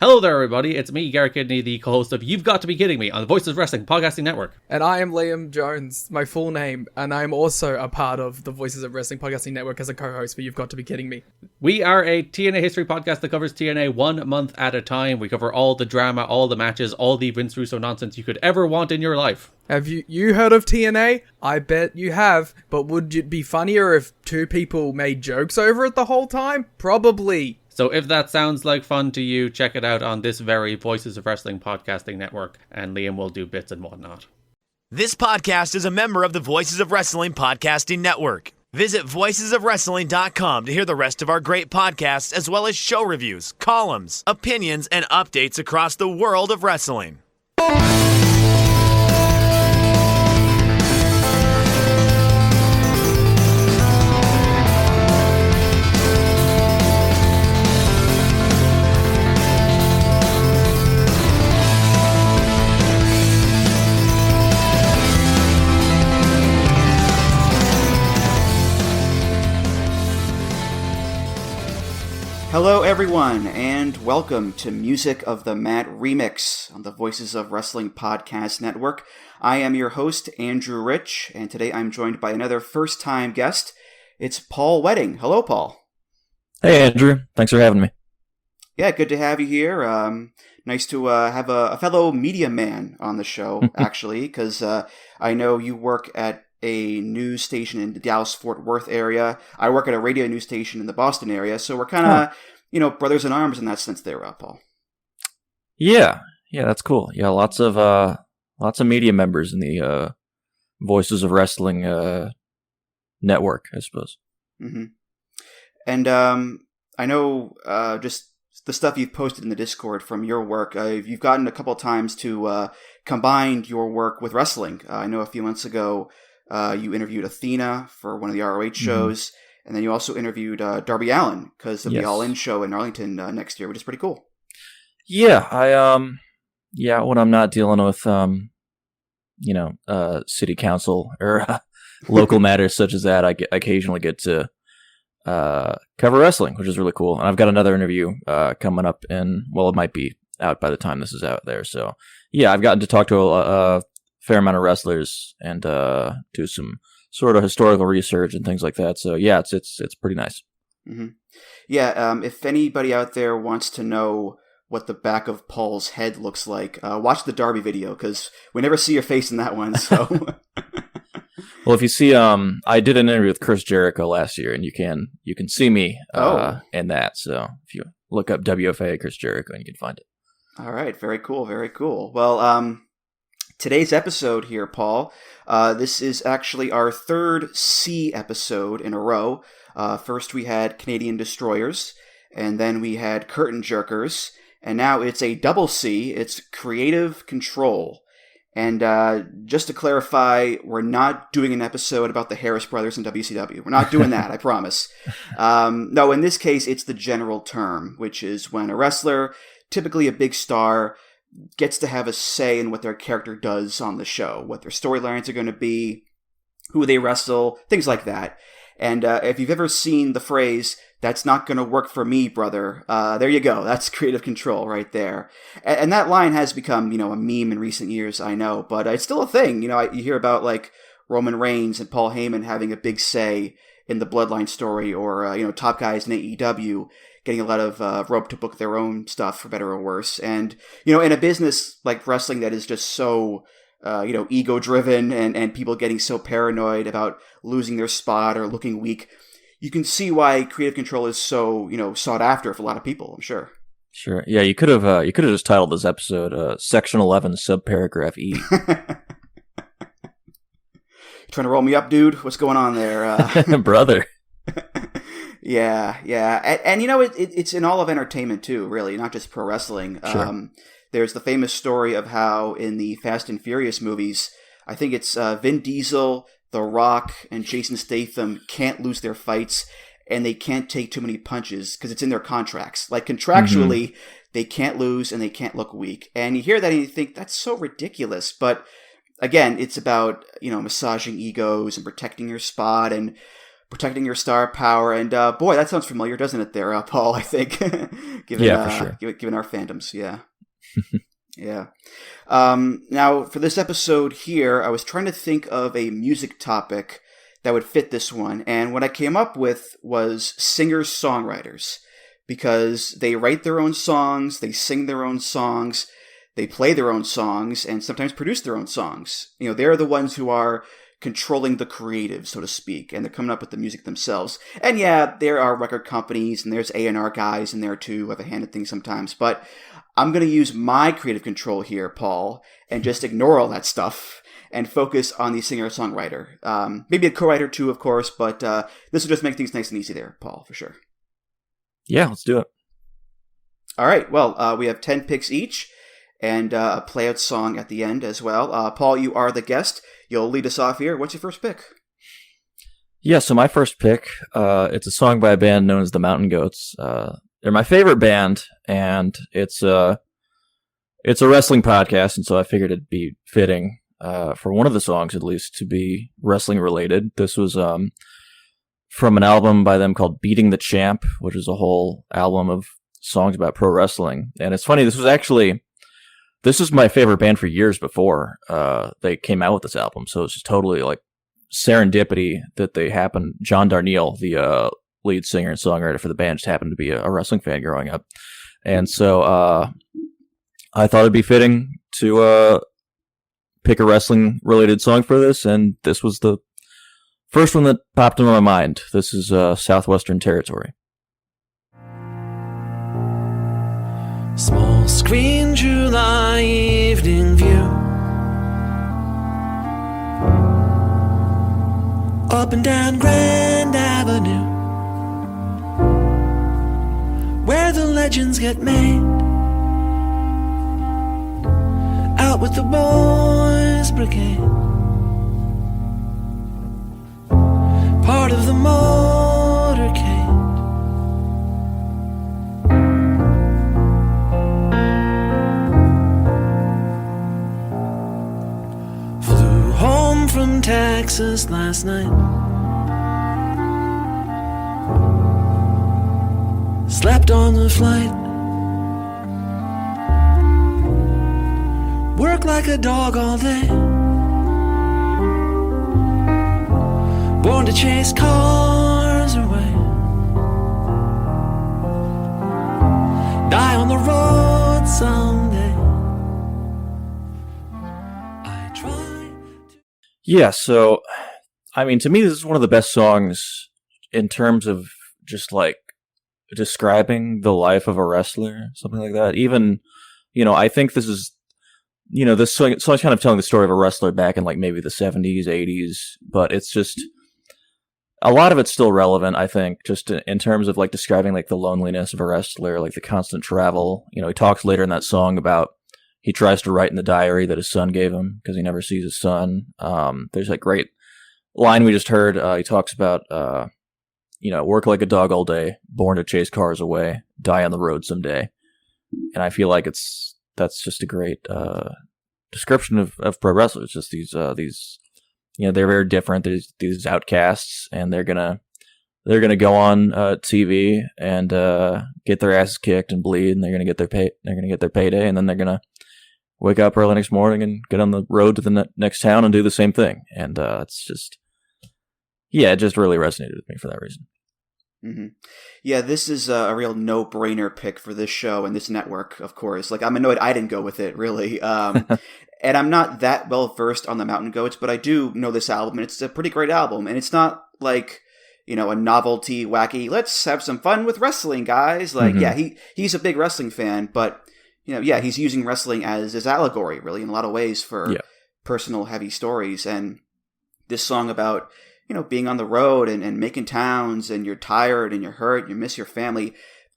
Hello there, everybody. It's me, Garrett Kidney, the co-host of You've Got to Be Kidding Me on the Voices of Wrestling Podcasting Network. And I am Liam Jones, my full name, and I'm also a part of the Voices of Wrestling Podcasting Network as a co-host for You've Got to Be Kidding Me. We are a TNA history podcast that covers TNA 1 month at a time. We cover all the drama, all the matches, all the Vince Russo nonsense you could ever want in your life. Have you heard of TNA? I bet you have, but would it be funnier if two people made jokes over it the whole time? Probably. So if that sounds like fun to you, check it out on this very Voices of Wrestling Podcasting Network, and Liam will do bits and whatnot. This podcast is a member of the Voices of Wrestling Podcasting Network. Visit voicesofwrestling.com to hear the rest of our great podcasts, as well as show reviews, columns, opinions, and updates across the world of wrestling. Hello everyone, and welcome to Music of the Mat Remix on the Voices of Wrestling Podcast Network. I am your host, Andrew Rich, and today I'm joined by another first-time guest. It's Paul Wedding. Hello, Paul. Hey, Andrew. Thanks for having me. Yeah, good to have you here. Nice to have a fellow media man on the show, actually, because I know you work at a news station in the Dallas-Fort Worth area. I work at a radio news station in the Boston area, so we're kind of, brothers in arms in that sense there, Paul. Yeah, that's cool. Yeah, lots of media members in the Voices of Wrestling network, I suppose. Mm-hmm. And I know just the stuff you've posted in the Discord from your work, you've gotten a couple of times to combine your work with wrestling. I know a few months ago, you interviewed Athena for one of the ROH shows, and then you also interviewed Darby Allin because of the All In show in Arlington next year, which is pretty cool. Yeah, when I'm not dealing with city council or local matters such as that, I occasionally get to cover wrestling, which is really cool. And I've got another interview coming up it might be out by the time this is out there. So yeah, I've gotten to talk to a fair amount of wrestlers and do some sort of historical research and things like that. So yeah, it's pretty nice. Mm-hmm. Yeah, if anybody out there wants to know what the back of Paul's head looks like, watch the Darby video because we never see your face in that one. So, well, if you see, I did an interview with Chris Jericho last year, and you can see me in that. So if you look up WFA Chris Jericho, and you can find it. All right, very cool, very cool. Well, today's episode here, Paul, this is actually our third C episode in a row. First we had Canadian Destroyers, and then we had Curtain Jerkers, and now it's a double C, it's Creative Control. And just to clarify, we're not doing an episode about the Harris brothers in WCW. We're not doing that, I promise. No, in this case, it's the general term, which is when a wrestler, typically a big star, gets to have a say in what their character does on the show, what their storylines are going to be, who they wrestle, things like that. And if you've ever seen the phrase, "That's not going to work for me, brother," there you go. That's creative control right there. And that line has become, a meme in recent years, I know, but it's still a thing. You hear about like Roman Reigns and Paul Heyman having a big say in the Bloodline story, or, top guys in AEW getting a lot of rope to book their own stuff, for better or worse. And, in a business like wrestling that is just so, ego-driven and people getting so paranoid about losing their spot or looking weak, you can see why creative control is so, sought after for a lot of people, I'm sure. Sure. Yeah, you could have just titled this episode Section 11, Subparagraph E. Trying to roll me up, dude? What's going on there? Brother. Yeah. And it's in all of entertainment too, really, not just pro wrestling. Sure. There's the famous story of how in the Fast and Furious movies, I think it's Vin Diesel, The Rock, and Jason Statham can't lose their fights, and they can't take too many punches because it's in their contracts. Like contractually, they can't lose and they can't look weak. And you hear that and you think, that's so ridiculous. But again, it's about, massaging egos and protecting your spot and protecting your star power. And boy, that sounds familiar, doesn't it there, Paul, I think? For sure. Given our fandoms, yeah. Yeah. Now, for this episode here, I was trying to think of a music topic that would fit this one. And what I came up with was singer-songwriters, because they write their own songs, they sing their own songs, they play their own songs, and sometimes produce their own songs. You know, they're the ones who are controlling the creative, so to speak, and they're coming up with the music themselves. And yeah, there are record companies, and there's A&R guys in there too, who have a hand in things sometimes, but I'm going to use my creative control here, Paul, and just ignore all that stuff and focus on the singer-songwriter. Maybe a co-writer too, of course, but this will just make things nice and easy there, Paul, for sure. Yeah, let's do it. All right, well, we have 10 picks each, and a play-out song at the end as well. Paul, you are the guest. You'll lead us off here. What's your first pick? Yeah, so my first pick, it's a song by a band known as the Mountain Goats. They're my favorite band, and it's a wrestling podcast, and so I figured it'd be fitting for one of the songs, at least, to be wrestling related. This was from an album by them called Beating the Champ, which is a whole album of songs about pro wrestling. And it's funny, this was my favorite band for years before they came out with this album, so it's just totally like serendipity that they happened. John Darnielle, the lead singer and songwriter for the band, just happened to be a wrestling fan growing up. And so I thought it'd be fitting to pick a wrestling related song for this, and this was the first one that popped into my mind. This is Southwestern Territory. Small screen July evening view, up and down Grand Avenue, where the legends get made, out with the boys brigade, part of the motorcade. Flew home from Texas last night, slept on the flight, worked like a dog all day, born to chase cars away, die on the road someday. I try to... Yeah, so, I mean, to me, this is one of the best songs in terms of just, like, describing the life of a wrestler, something like that. Even, I think this is, this song's kind of telling the story of a wrestler back in, like, maybe the 70s, 80s, but it's just, a lot of it's still relevant, I think, just in terms of, like, describing, like, the loneliness of a wrestler, like, the constant travel. He talks later in that song about he tries to write in the diary that his son gave him because he never sees his son. There's a great line we just heard. He talks about, work like a dog all day, born to chase cars away, die on the road someday. And I feel like that's just a great description of pro wrestlers. Just these they're very different. There's these outcasts, and they're gonna go on TV and get their asses kicked and bleed, and they're gonna get their payday, and then they're gonna wake up early next morning and get on the road to the next town and do the same thing. And it's just, it just really resonated with me for that reason. Mm-hmm. Yeah, this is a real no-brainer pick for this show and this network, of course. Like, I'm annoyed I didn't go with it, really. And I'm not that well-versed on the Mountain Goats, but I do know this album, and it's a pretty great album. And it's not like, a novelty, wacky, let's have some fun with wrestling, guys. Like, he's a big wrestling fan, but, he's using wrestling as his allegory, really, in a lot of ways for personal, heavy stories. And this song about, being on the road and making towns, and you're tired and you're hurt, you miss your family,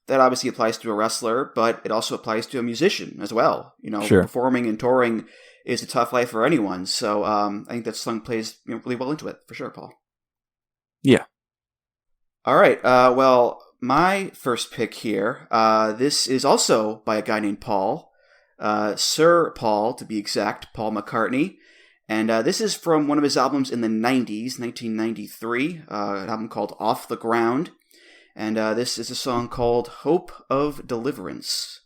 that obviously applies to a wrestler, but it also applies to a musician as well. Sure. Performing and touring is a tough life for anyone. So I think that song plays really well into it, for sure, Paul. Yeah. All right. Well, my first pick here, this is also by a guy named Paul, Sir Paul, to be exact, Paul McCartney. And this is from one of his albums in the 90s, 1993, an album called Off the Ground. And this is a song called Hope of Deliverance.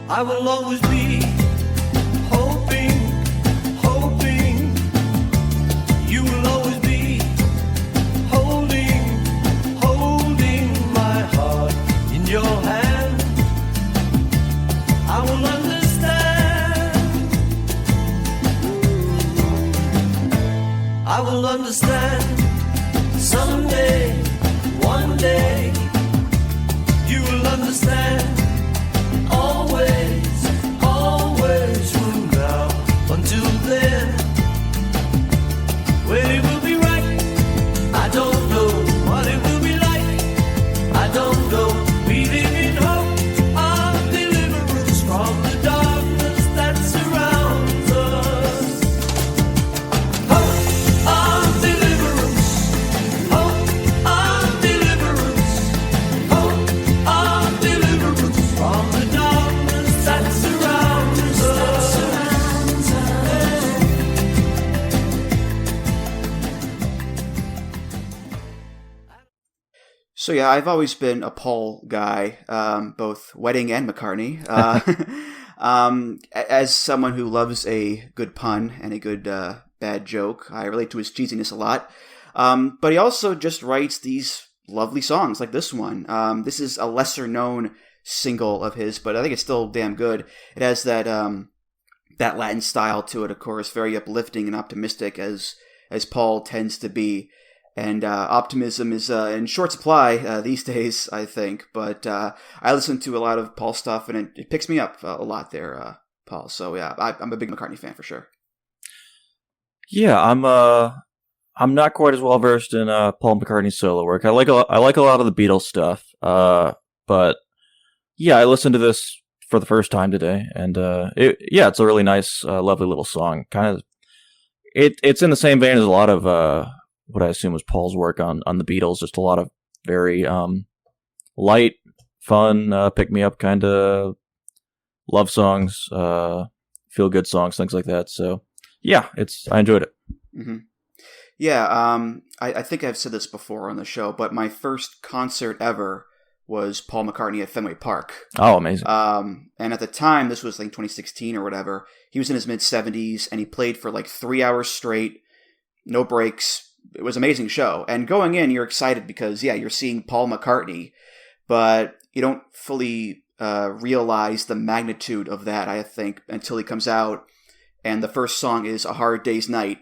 I will always be hoping, hoping. You will always be holding, holding my heart in your hand. I will understand. I will understand someday, one day. You will understand. Always, always from now until then. When it will be right, I don't know. What it will be like, I don't know. We live in hope of deliverance from the darkness that surrounds us. Hope of deliverance. Hope of deliverance. Hope of deliverance from the darkness that surrounds us. So yeah, I've always been a Paul guy, both Wedding and McCartney. As someone who loves a good pun and a good bad joke, I relate to his cheesiness a lot. But he also just writes these lovely songs like this one. This is a lesser known single of his, but I think it's still damn good. It has that Latin style to it, of course, very uplifting and optimistic as Paul tends to be. And optimism is in short supply these days, I think. But I listen to a lot of Paul stuff, and it picks me up a lot there, Paul. So yeah, I'm a big McCartney fan for sure. Yeah, I'm not quite as well versed in Paul McCartney's solo work. I like a lot of the Beatles stuff. But yeah, I listened to this for the first time today, and it's a really nice, lovely little song. Kind of, it's in the same vein as a lot of what I assume was Paul's work on the Beatles. Just a lot of very light, fun, pick me up kind of love songs, feel good songs, things like that. So yeah, I enjoyed it. Mm-hmm. Yeah, I think I've said this before on the show, but my first concert ever was Paul McCartney at Fenway Park. Oh, amazing. And at the time, this was like 2016 or whatever, he was in his mid-70s, and he played for like 3 hours straight, no breaks. It was an amazing show. And going in, you're excited because, yeah, you're seeing Paul McCartney, but you don't fully realize the magnitude of that, I think, until he comes out, and the first song is A Hard Day's Night.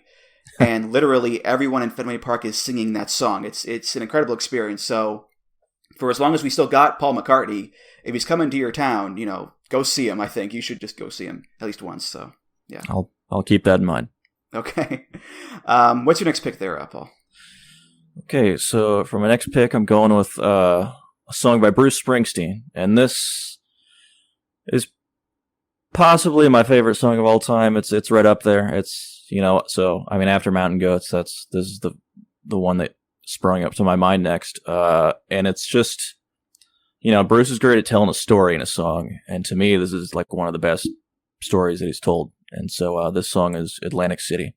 And literally everyone in Fenway Park is singing that song. It's an incredible experience. So for as long as we still got Paul McCartney, if he's coming to your town, go see him. I think you should just go see him at least once. So yeah, I'll keep that in mind. Okay. What's your next pick there, Paul? Okay, so for my next pick, I'm going with a song by Bruce Springsteen, and this is possibly my favorite song of all time. It's right up there. It's so I mean, after Mountain Goats, this is the one that sprung up to my mind next, and it's just Bruce is great at telling a story in a song, and to me, this is like one of the best stories that he's told. And so this song is Atlantic City.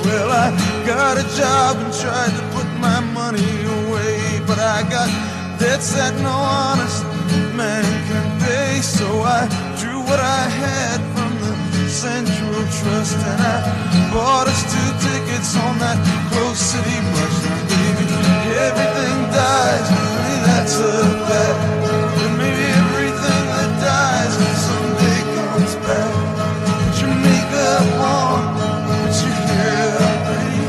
Well, I got a job and tried to put my money away, but I got debts that no honest man can pay. So I drew what I had from the Central Trust, and I bought us 2 tickets on that close city bus. Now, baby, everything dies, maybe that's a bet, and maybe everything that dies someday comes back. Put your makeup on, put your hair up pretty,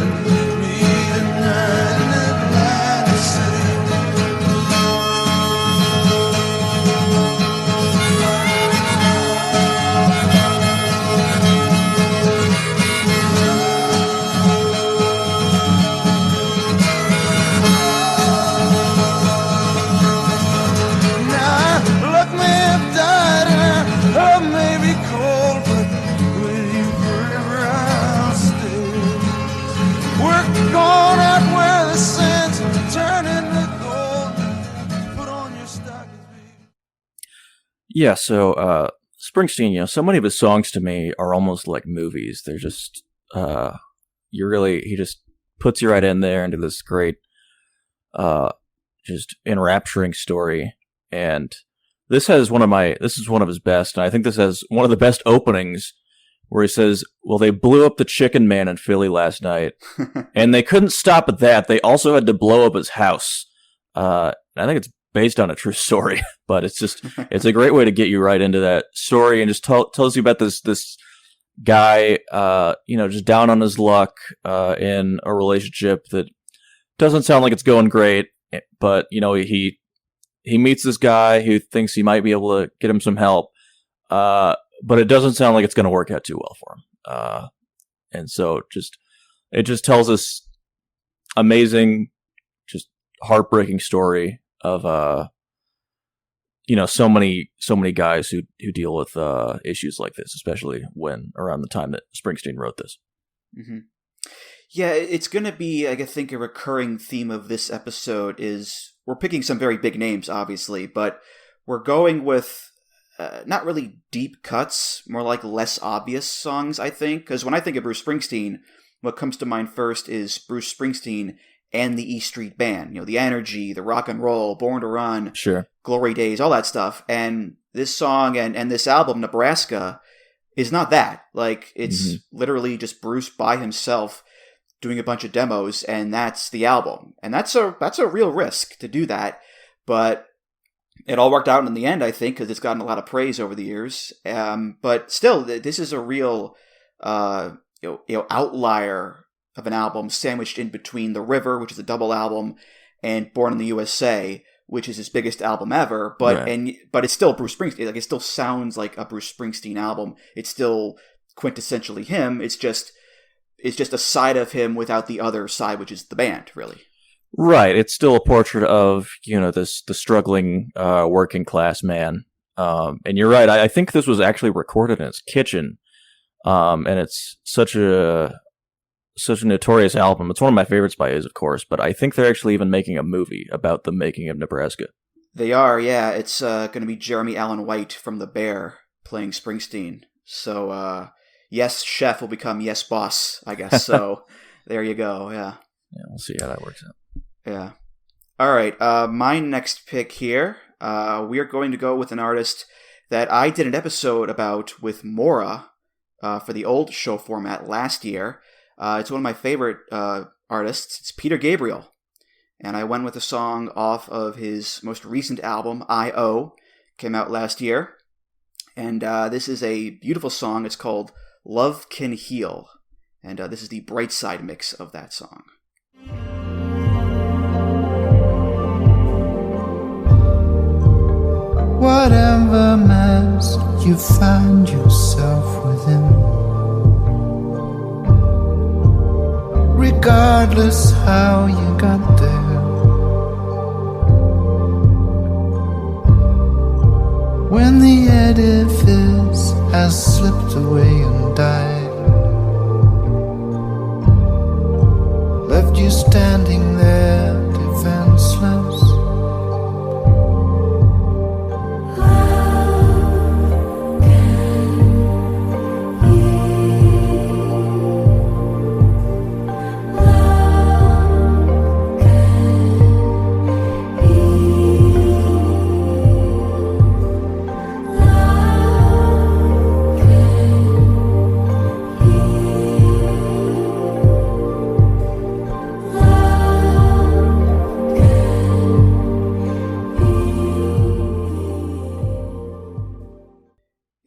and meet me tonight in Atlantic City. Yeah, so Springsteen, so many of his songs to me are almost like movies. They're just he just puts you right in there into this great just enrapturing story. And this is one of his best, and I think this has one of the best openings where he says, well, they blew up the Chicken Man in Philly last night, and they couldn't stop at that. They also had to blow up his house. I think it's based on a true story, but it's a great way to get you right into that story, and just tells you about this guy, just down on his luck in a relationship that doesn't sound like it's going great, but, he meets this guy who thinks he might be able to get him some help, but it doesn't sound like it's going to work out too well for him. And so it just tells us amazing, just heartbreaking story of, so many guys who deal with issues like this, especially around the time that Springsteen wrote this. Mm-hmm. Yeah, it's going to be, I think, a recurring theme of this episode is we're picking some very big names, obviously, but we're going with not really deep cuts, more like less obvious songs, I think. Because when I think of Bruce Springsteen, what comes to mind first is Bruce Springsteen and the E Street Band. The energy, the rock and roll, Born to Run, sure, Glory Days, all that stuff. And this song and this album, Nebraska, is not that. Like, it's literally just Bruce by himself doing a bunch of demos, and that's the album. And that's a real risk to do that. But it all worked out in the end, I think, because it's gotten a lot of praise over the years. But still, this is a real outlier of an album sandwiched in between The River, which is a double album, and Born in the USA, which is his biggest album ever. But right. But it's still Bruce Springsteen. Like, it still sounds like a Bruce Springsteen album. It's still quintessentially him. It's just a side of him without the other side, which is the band, really. Right. It's still a portrait of, the struggling working class man. And you're right. I think this was actually recorded in his kitchen. And it's such a notorious album. It's one of my favorites by his, of course, but I think they're actually even making a movie about the making of Nebraska. They are, yeah. It's going to be Jeremy Allen White from The Bear playing Springsteen. So, yes, chef will become yes, boss, I guess. So there you go, yeah. Yeah, we'll see how that works out. Yeah. All right, my next pick here, we are going to go with an artist that I did an episode about with Maura for the old show format last year. It's one of my favorite artists. It's Peter Gabriel. And I went with a song off of his most recent album, I.O., came out last year. And this is a beautiful song. It's called Love Can Heal. And this is the Bright Side mix of that song. Whatever mess you find yourself within, regardless how you got there, when the edifice has slipped away and died, left you standing there defenseless.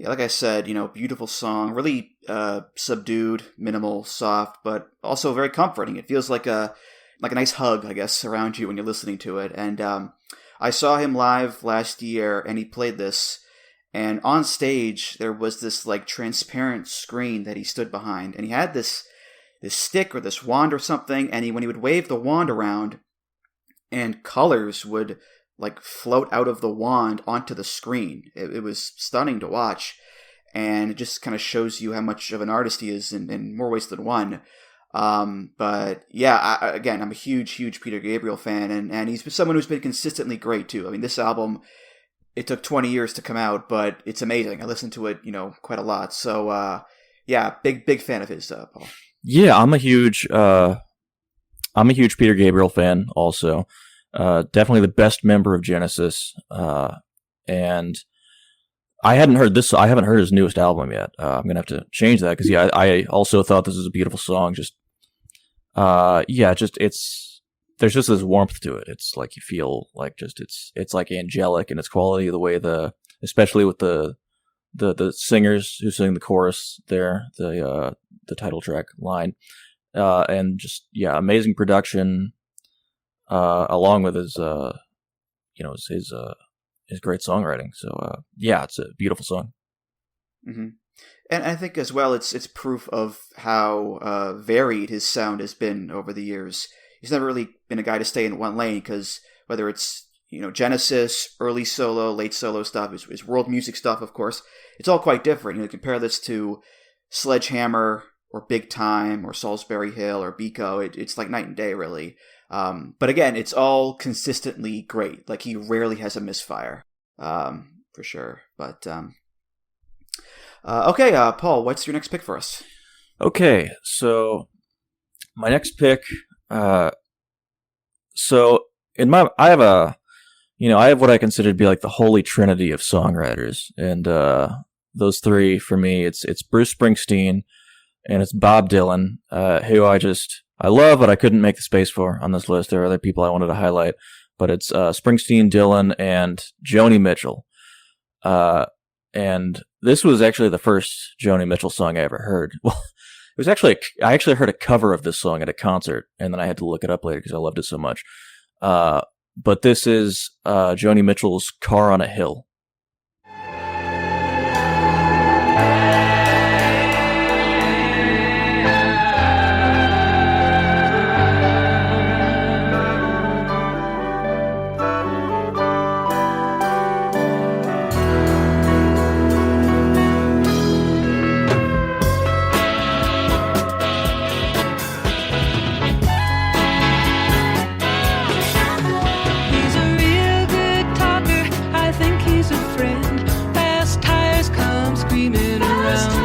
Like I said, beautiful song, really subdued, minimal, soft, but also very comforting. It feels like a nice hug, I guess, around you when you're listening to it. And I saw him live last year, and he played this. And on stage, there was this transparent screen that he stood behind, and he had this stick or this wand or something. And when he would wave the wand around, and colors would float out of the wand onto the screen. It was stunning to watch, and it just kind of shows you how much of an artist he is in more ways than one. But yeah, I'm a huge Peter Gabriel fan, and he's someone who's been consistently great too. I mean, this album it took 20 years to come out, but it's amazing. I listened to it, quite a lot. So, yeah, big fan of his, Paul. Yeah, I'm a huge Peter Gabriel fan also. Definitely the best member of Genesis. And I haven't heard his newest album yet. I'm going to have to change that because, yeah, I also thought this was a beautiful song. There's just this warmth to it. It's like you feel like it's like angelic in its quality, the way especially with the singers who sing the chorus there, the title track line, and just, yeah, amazing production, along with his great songwriting. So, yeah, it's a beautiful song. Mm-hmm. And I think as well, it's proof of how varied his sound has been over the years. He's never really been a guy to stay in one lane, because whether it's Genesis, early solo, late solo stuff, his world music stuff, of course, it's all quite different. Compare this to Sledgehammer or Big Time or Salisbury Hill or Biko. It's like night and day, really. But again, it's all consistently great. Like, he rarely has a misfire, for sure. But okay, Paul, what's your next pick for us? Okay, so my next pick. So I have what I consider to be like the holy trinity of songwriters, and those three for me, it's Bruce Springsteen, and it's Bob Dylan, who I love, but I couldn't make the space for on this list. There are other people I wanted to highlight, but it's Springsteen, Dylan, and Joni Mitchell. And this was actually the first Joni Mitchell song I ever heard. Well, it was I actually heard a cover of this song at a concert, and then I had to look it up later because I loved it so much. But this is Joni Mitchell's "Car on a Hill." He's a real good talker. I think he's a friend. Fast tires come screaming around the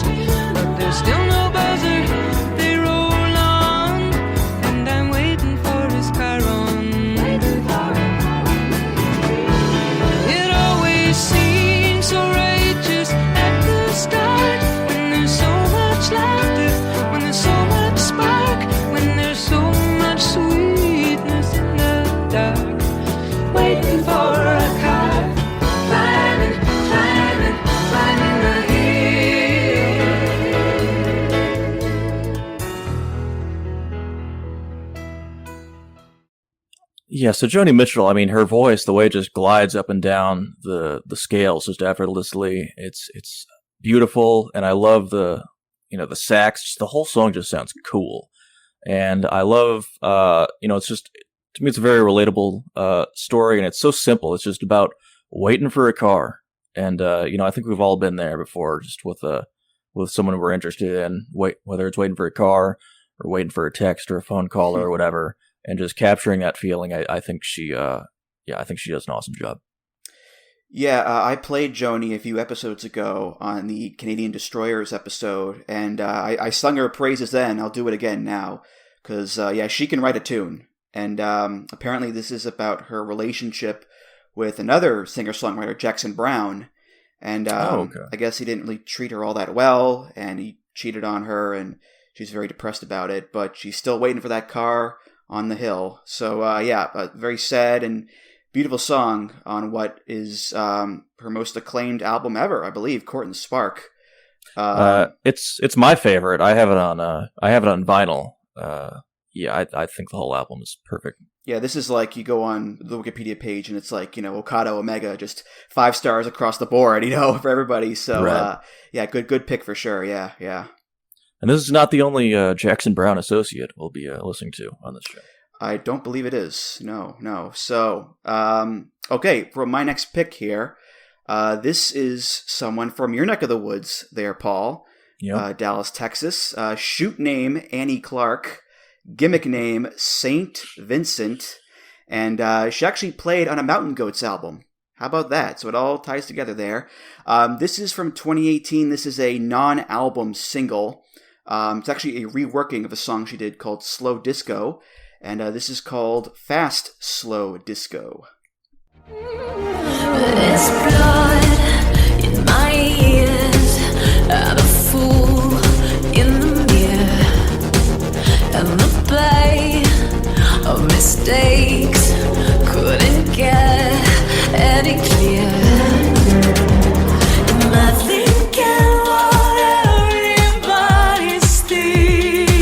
bend, but there's still no buzzer. They roll on, and I'm waiting for his car on the hill. It always seems so righteous at the start, when there's so much laughter, when there's so much spark, when there's so much sweetness in the dark. Waiting for a car, climbing the hill. Yeah, so Joni Mitchell, I mean, her voice, the way it just glides up and down the scales just effortlessly, it's beautiful, and I love the sax. Just the whole song just sounds cool, and I love, it's just, to me, it's a very relatable story, and it's so simple. It's just about waiting for a car, and I think we've all been there before, just with someone we're interested in, whether it's waiting for a car or waiting for a text or a phone call or whatever. And just capturing that feeling, I think she does an awesome job. Yeah, I played Joni a few episodes ago on the Canadian Destroyers episode, and I sung her praises then. I'll do it again now, because, she can write a tune. And apparently this is about her relationship with another singer-songwriter, Jackson Browne. And okay. I guess he didn't really treat her all that well, and he cheated on her, and she's very depressed about it. But she's still waiting for that car on the hill. So, a very sad and beautiful song on what is her most acclaimed album ever, I believe, Court and Spark. It's my favorite. I have it on vinyl. I think the whole album is perfect. Yeah, this is like you go on the Wikipedia page and it's like, Okado Omega, just 5 stars across the board, for everybody. So, right. Good pick for sure. Yeah. And this is not the only Jackson Browne associate we'll be listening to on this show. I don't believe it is. No. So, okay, for my next pick here, this is someone from your neck of the woods there, Paul. Yep. Dallas, Texas. Shoot name, Annie Clark. Gimmick name, Saint Vincent. And she actually played on a Mountain Goats album. How about that? So it all ties together there. This is from 2018. This is a non-album single. It's actually a reworking of a song she did called Slow Disco. And this is called Fast Slow Disco. There's blood in my ears. I'm a fool in the mirror. And the pain of mistakes couldn't get any clearer. Am I thinking what everybody's thinking?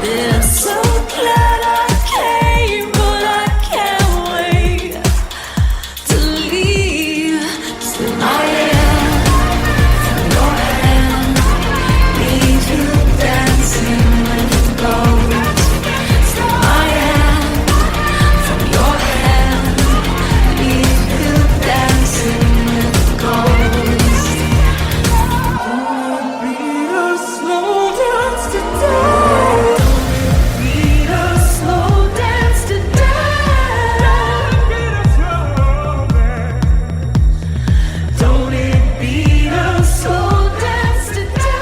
I'm so glad I came, but I can't wait to leave. So I am from your hand, leave you dancing with the ghost. So I am from your hand, leave you dancing with the ghost. Don't be a slow dance today. Beat a slow dance today. Don't it beat a slow dance today.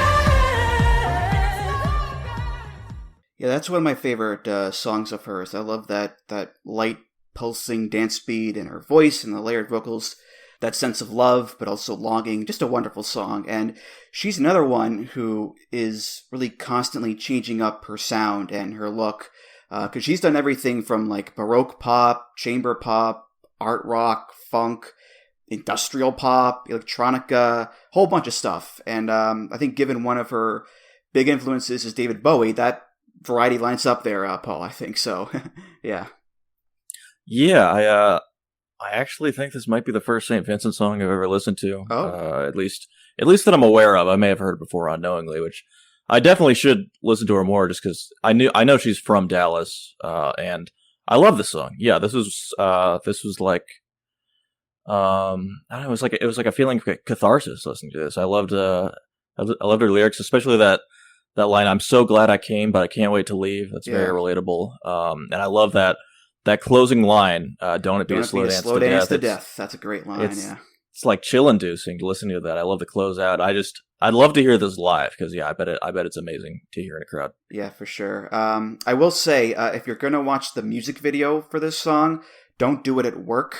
Yeah, that's one of my favorite songs of hers. I love that light pulsing dance beat and her voice and the layered vocals, that sense of love but also longing. Just a wonderful song. And she's another one who is really constantly changing up her sound and her look, because she's done everything from like Baroque pop, chamber pop, art rock, funk, industrial pop, electronica, whole bunch of stuff. And I think given one of her big influences is David Bowie, that variety lines up there, Paul, I think. So, yeah. Yeah, I actually think this might be the first St. Vincent song I've ever listened to. Oh. At least that I'm aware of. I may have heard it before unknowingly, which I definitely should listen to her more, just because I know she's from Dallas, and I love this song. Yeah, this was like, I don't know, it was like a feeling of catharsis listening to this. I loved her lyrics, especially that line, "I'm so glad I came, but I can't wait to leave." That's very relatable. And I love that closing line, "Don't it be a slow dance to death." That's a great line, yeah. It's like chill-inducing to listen to that. I love the closeout. I'd love to hear this live, because I bet it's amazing to hear in a crowd. Yeah, for sure. I will say, if you're gonna watch the music video for this song, don't do it at work,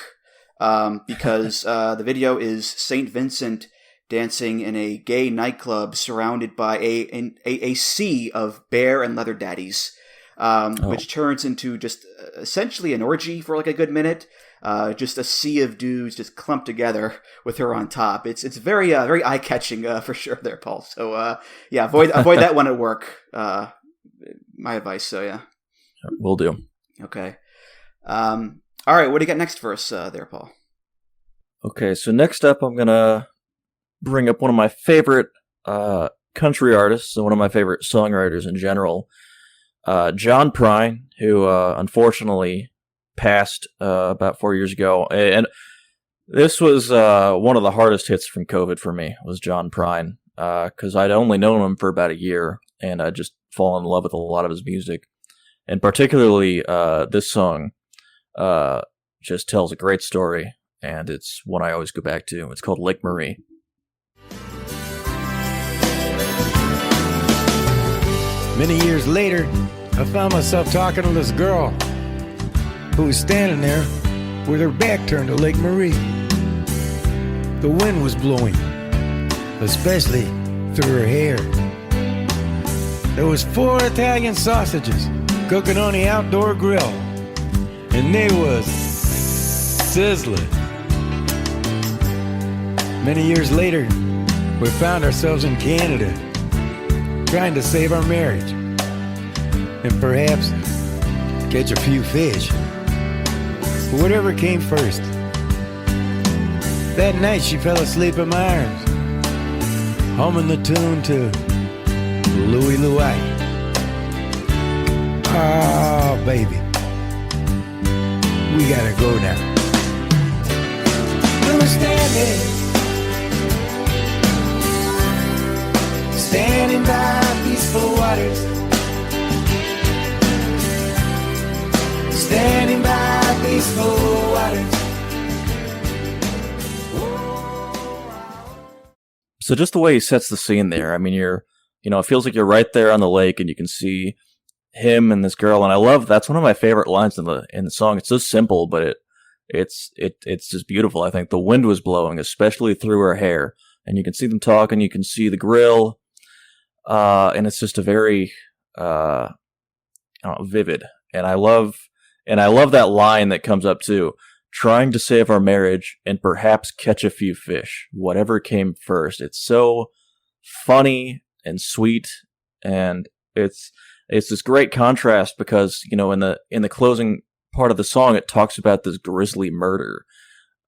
because the video is St. Vincent dancing in a gay nightclub surrounded by a sea of bear and leather daddies, which turns into just essentially an orgy for like a good minute. Just a sea of dudes just clumped together with her on top. It's very very eye catching for sure there, Paul. So yeah, avoid that one at work. My advice. So yeah, will do. Okay. All right. What do you got next for us there, Paul? Okay, so next up, I'm gonna bring up one of my favorite country artists and one of my favorite songwriters in general, John Prine, who unfortunately passed about 4 years ago. And this was one of the hardest hits from COVID for me, was John Prine, because I'd only known him for about a year, and I'd just fallen in love with a lot of his music. And particularly this song just tells a great story, and it's one I always go back to. It's called Lake Marie. Many years later, I found myself talking to this girl who was standing there with her back turned to Lake Marie. The wind was blowing, especially through her hair. There was 4 Italian sausages cooking on the outdoor grill, and they was sizzling. Many years later, we found ourselves in Canada, trying to save our marriage, and perhaps catch a few fish. But whatever came first. That night she fell asleep in my arms, humming the tune to Louie Louie. Ah, baby, we gotta go now. We were standing by peaceful waters, standing by peaceful waters. So just the way he sets the scene there, I mean, it feels like you're right there on the lake and you can see him and this girl. And I love, that's one of my favorite lines in the song. It's so simple, but it's just beautiful. I think the wind was blowing, especially through her hair, and you can see them talking, you can see the grill. And it's just a very, vivid. And I love that line that comes up too. Trying to save our marriage and perhaps catch a few fish, whatever came first. It's so funny and sweet, and it's this great contrast because, in the closing part of the song, it talks about this grisly murder.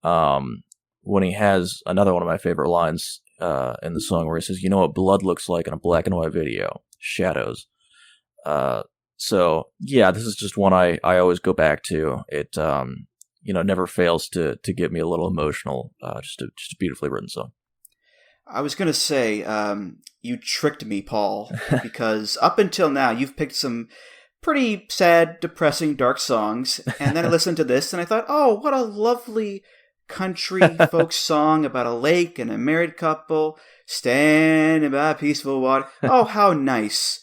When he has another one of my favorite lines in the song where he says, "You know what blood looks like in a black and white video? Shadows." So yeah, this is just one I always go back to. It never fails to get me a little emotional. Just a beautifully written song. I was going to say, you tricked me, Paul, because up until now, you've picked some pretty sad, depressing, dark songs, and then I listened to this, and I thought, oh, what a lovely country folk song about a lake and a married couple standing by peaceful water. Oh, how nice.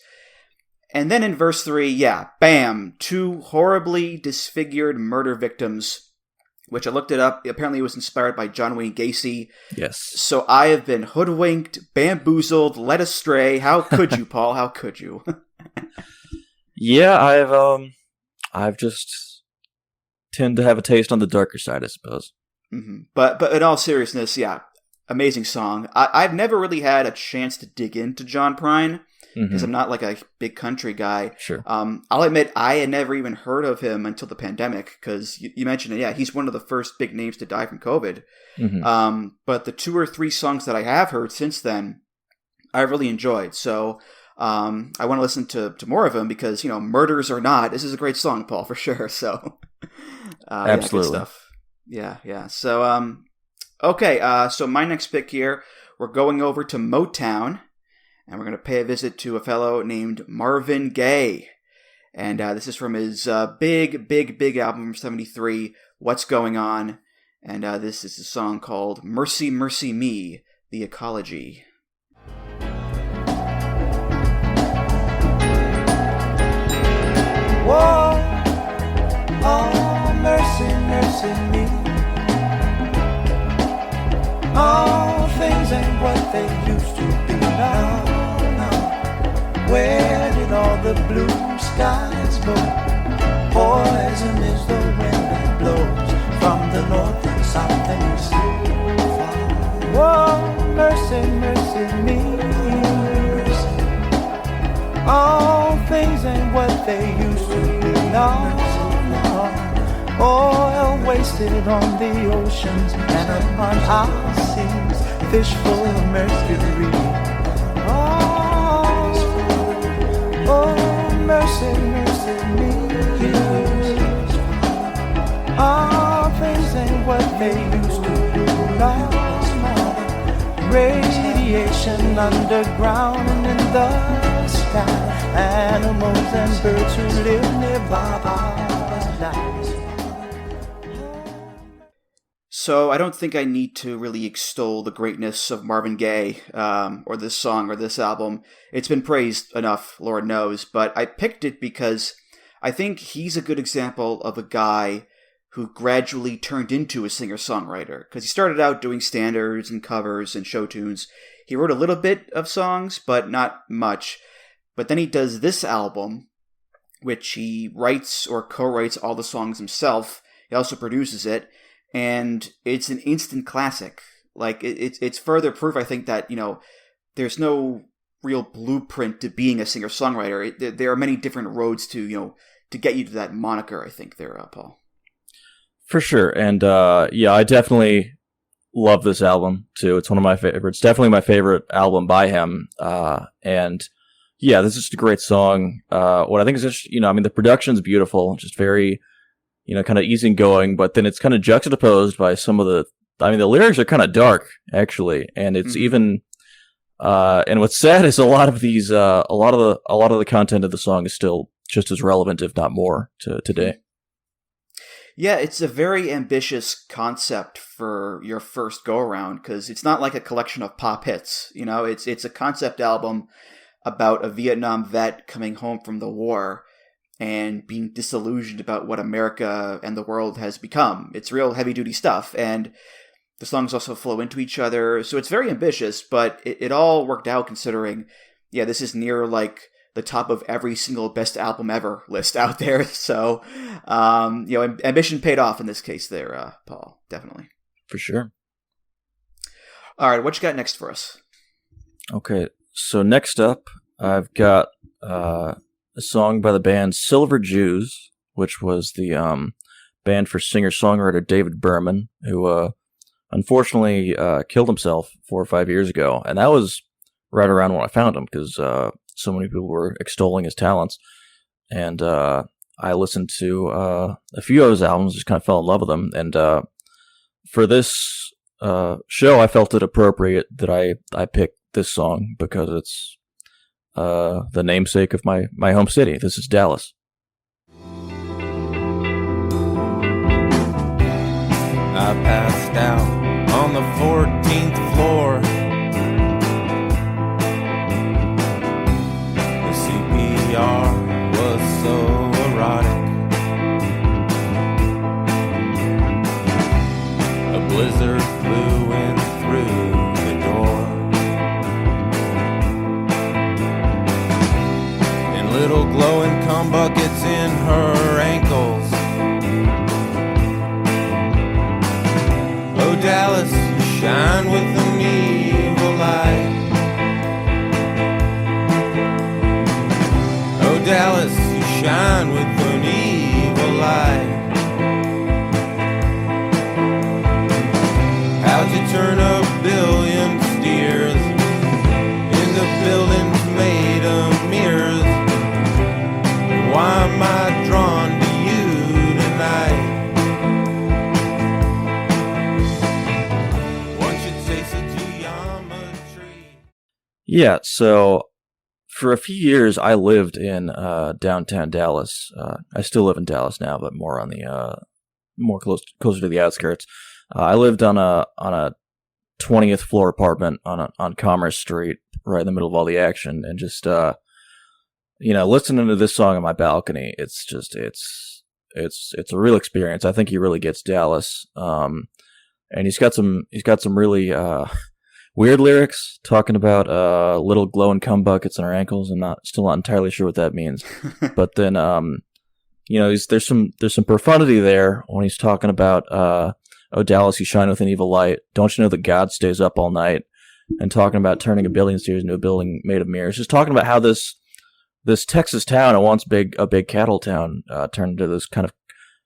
And then in verse 3, yeah, bam, 2 horribly disfigured murder victims, which I looked it up. Apparently it was inspired by John Wayne Gacy. Yes. So I have been hoodwinked, bamboozled, led astray. How could you, Paul? How could you? Yeah, I've just tend to have a taste on the darker side, I suppose. Mm-hmm. But in all seriousness, yeah, amazing song. I've never really had a chance to dig into John Prine, because I'm not like a big country guy. Sure. I'll admit I had never even heard of him until the pandemic, because you mentioned it. Yeah, he's one of the first big names to die from COVID. Mm-hmm. But the 2 or 3 songs that I have heard since then, I really enjoyed. So I want to listen to more of him because, murders or not, this is a great song, Paul, for sure. So absolutely. Yeah, good stuff. Yeah. So okay. So my next pick here, we're going over to Motown. And we're going to pay a visit to a fellow named Marvin Gaye. And this is from his big album from 73, What's Going On? And this is a song called Mercy, Mercy Me, The Ecology. Whoa, oh, mercy, mercy me. All things ain't what they used to be now. Where did all the blue skies go? Poison is the wind that blows from the north and south and east. Whoa, mercy, mercy me. All things ain't what they used to be now. Oil wasted on the oceans and upon our seas, fish full of mercury. Oh, mercy, mercy me. All things ain't what they used to be now. Radiation underground and in the sky. Animals and birds who live nearby are dying. So I don't think I need to really extol the greatness of Marvin Gaye, or this song or this album. It's been praised enough, Lord knows, but I picked it because I think he's a good example of a guy who gradually turned into a singer-songwriter. Because he started out doing standards and covers and show tunes. He wrote a little bit of songs, but not much. But then he does this album, which he writes or co-writes all the songs himself. He also produces it. And it's an instant classic. Like, it's further proof, I think, that, there's no real blueprint to being a singer-songwriter. There are many different roads to get you to that moniker, I think, there, Paul. For sure. And, I definitely love this album, too. It's one of my favorites. Definitely my favorite album by him. And, yeah, this is just a great song. What I think is just, the production's beautiful, just very... kind of easygoing, but then it's kind of juxtaposed by some of the lyrics are kind of dark, actually. And it's even, and what's sad is a lot of the content of the song is still just as relevant, if not more, to today. Yeah, it's a very ambitious concept for your first go around because it's not like a collection of pop hits. You know, it's a concept album about a Vietnam vet coming home from the war and being disillusioned about what America and the world has become. It's real heavy duty stuff, and the songs also flow into each other. So it's very ambitious, but it all worked out considering, yeah, this is near like the top of every single best album ever list out there. So, ambition paid off in this case there, Paul. Definitely. For sure. All right, what you got next for us? Okay, so next up, I've got a song by the band Silver Jews, which was the band for singer-songwriter David Berman, who unfortunately killed himself 4 or 5 years ago. And that was right around when I found him, because so many people were extolling his talents. And I listened to a few of his albums, just kind of fell in love with them. And for this show, I felt it appropriate that I picked this song because it's the namesake of my home city. This is Dallas. I passed out on the 14th floor. The CPR was so erotic. A blizzard blew in through the door. And little glowing cum buckets in her ankles. Oh, Dallas, you shine with an evil light. Oh, Dallas, you shine with an evil light. How'd you turn a billion steers into buildings made of mirrors? Why am I drawn to you tonight? Yeah, so for a few years I lived in downtown Dallas. I still live in Dallas now, but more on the closer to the outskirts. I lived on a 20th floor apartment on Commerce Street, right in the middle of all the action, and just listening to this song on my balcony, it's a real experience. I think he really gets Dallas, and he's got some really weird lyrics talking about little glowing cum buckets in her ankles. I'm still not entirely sure what that means. But then there's some profundity there when he's talking about oh, Dallas, you shine with an evil light. Don't you know that God stays up all night? And talking about turning a billion steers into a building made of mirrors. Just talking about how this Texas town, at once a big cattle town, turned into this kind of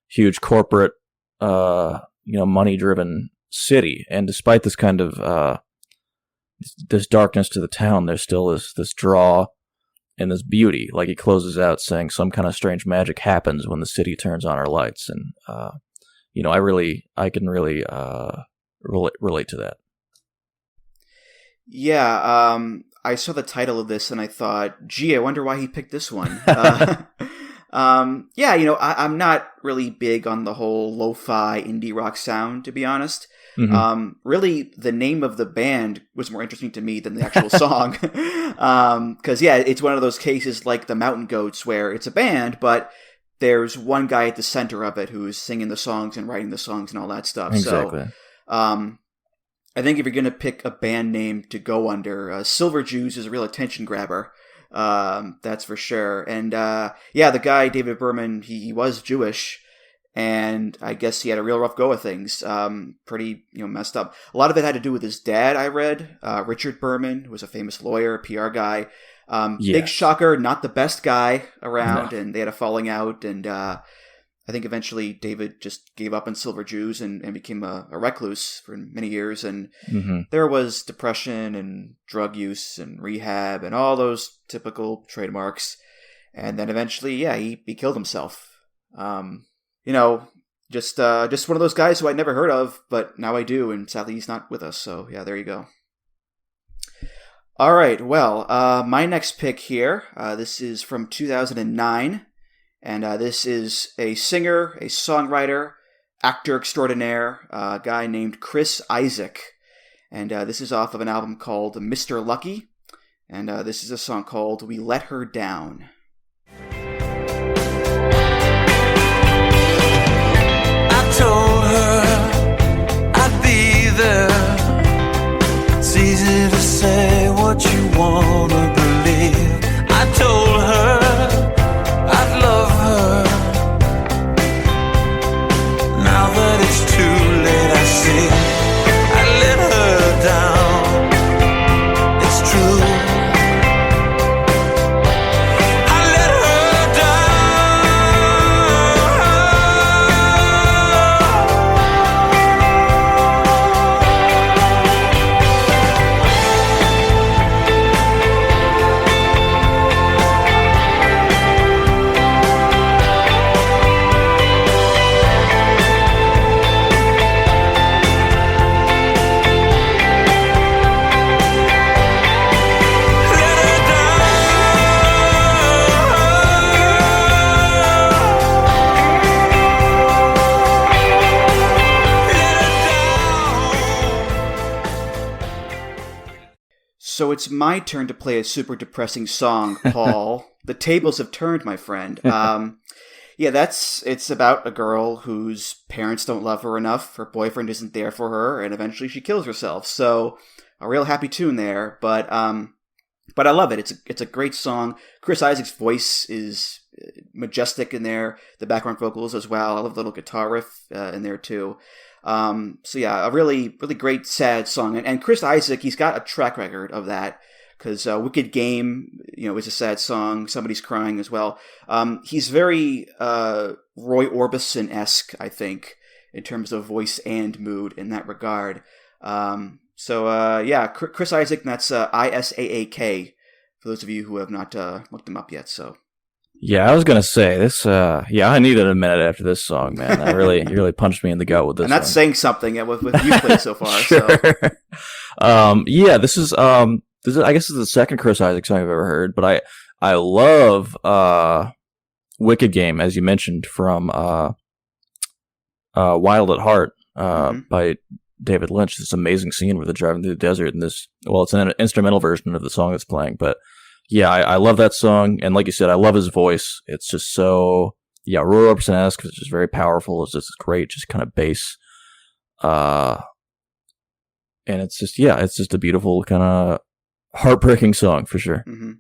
huge corporate money driven city. And despite this kind of this darkness to the town, there's still this draw and this beauty. Like he closes out saying some kind of strange magic happens when the city turns on our lights. And I can really relate to that. Yeah, I saw the title of this and I thought, gee, I wonder why he picked this one. I'm not really big on the whole lo-fi indie rock sound, to be honest. Mm-hmm. Really, the name of the band was more interesting to me than the actual song. Because, it's one of those cases like the Mountain Goats where it's a band, but there's one guy at the center of it who's singing the songs and writing the songs and all that stuff. Exactly. So, I think if you're going to pick a band name to go under, Silver Jews is a real attention grabber. That's for sure. And, the guy, David Berman, he was Jewish. And I guess he had a real rough go of things. Pretty, messed up. A lot of it had to do with his dad, I read. Richard Berman, who was a famous lawyer, PR guy. Big shocker, not the best guy around. No. And they had a falling out. And I think eventually David just gave up on Silver Jews and became a recluse for many years. And there was depression and drug use and rehab and all those typical trademarks. And then eventually, he killed himself. Just one of those guys who I'd never heard of, but now I do, and sadly he's not with us, so there you go. All right, well, my next pick here, this is from 2009, And this is a singer, a songwriter, actor extraordinaire, a guy named Chris Isaak. And this is off of an album called Mr. Lucky. And this is a song called We Let Her Down. I told her I'd be there. It's easy to say what you wanna believe. I told her I'd love her. Now that it's too late, I see I let her down. It's true. I let her So it's my turn to play a super depressing song, Paul. The tables have turned, my friend. It's about a girl whose parents don't love her enough, her boyfriend isn't there for her, and eventually she kills herself. So a real happy tune there, but I love it. It's a great song. Chris Isaak's voice is majestic in there. The background vocals as well. I love the little guitar riff in there too. A really, really great sad song. And Chris Isaak, he's got a track record of that, because Wicked Game, is a sad song. Somebody's Crying as well. He's very Roy Orbison-esque, I think, in terms of voice and mood in that regard. Chris Isaak, and that's Isaak, for those of you who have not looked him up yet, so... Yeah, I was gonna say this. I needed a minute after this song, man. That really, you really punched me in the gut with this. And that's saying something with you played so far. Sure. So. This is I guess this is the second Chris Isaak song I've ever heard, but I love Wicked Game, as you mentioned, from Wild at Heart by David Lynch. This amazing scene where they're driving through the desert, and it's an instrumental version of the song that's playing, but. Yeah, I love that song, and like you said, I love his voice. It's just so, Roy Orbison-esque, it's just very powerful. It's just great, just kind of bass. And it's just a beautiful, kind of heartbreaking song, for sure. Mm-hmm.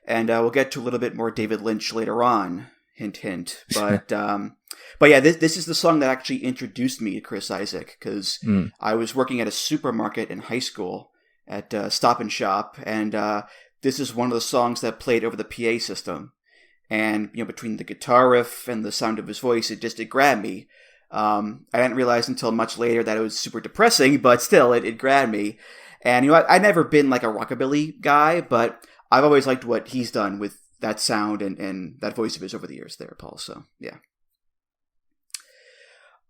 And we'll get to a little bit more David Lynch later on, hint, hint. But this is the song that actually introduced me to Chris Isaak, because I was working at a supermarket in high school at Stop and Shop, and... this is one of the songs that played over the PA system. And, between the guitar riff and the sound of his voice, it grabbed me. I didn't realize until much later that it was super depressing, but still, it grabbed me. And, I've never been like a rockabilly guy, but I've always liked what he's done with that sound and that voice of his over the years there, Paul. So, yeah.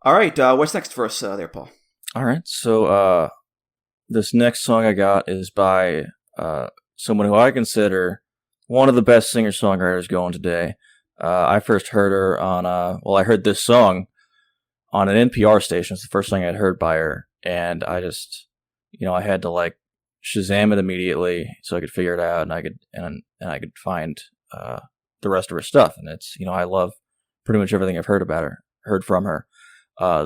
All right, what's next for us there, Paul? All right, so this next song I got is by... someone who I consider one of the best singer-songwriters going today. I first heard her on, I heard this song on an NPR station. It's the first thing I'd heard by her. And I just, I had to Shazam it immediately so I could figure it out, and I could find the rest of her stuff. And it's, I love pretty much everything I've heard from her.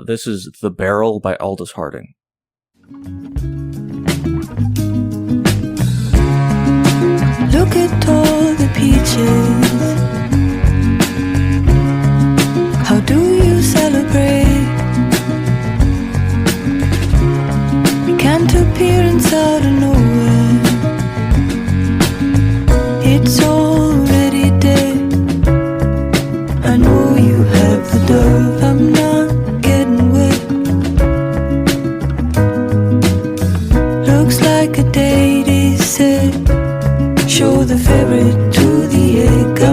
This is The Barrel by Aldous Harding. Look at all the peaches. How do you celebrate? Can't appearance out of nowhere. It's already dead. I know you have the dove. I'm not getting wet. Looks like a date is set. Show the ferret to the egg.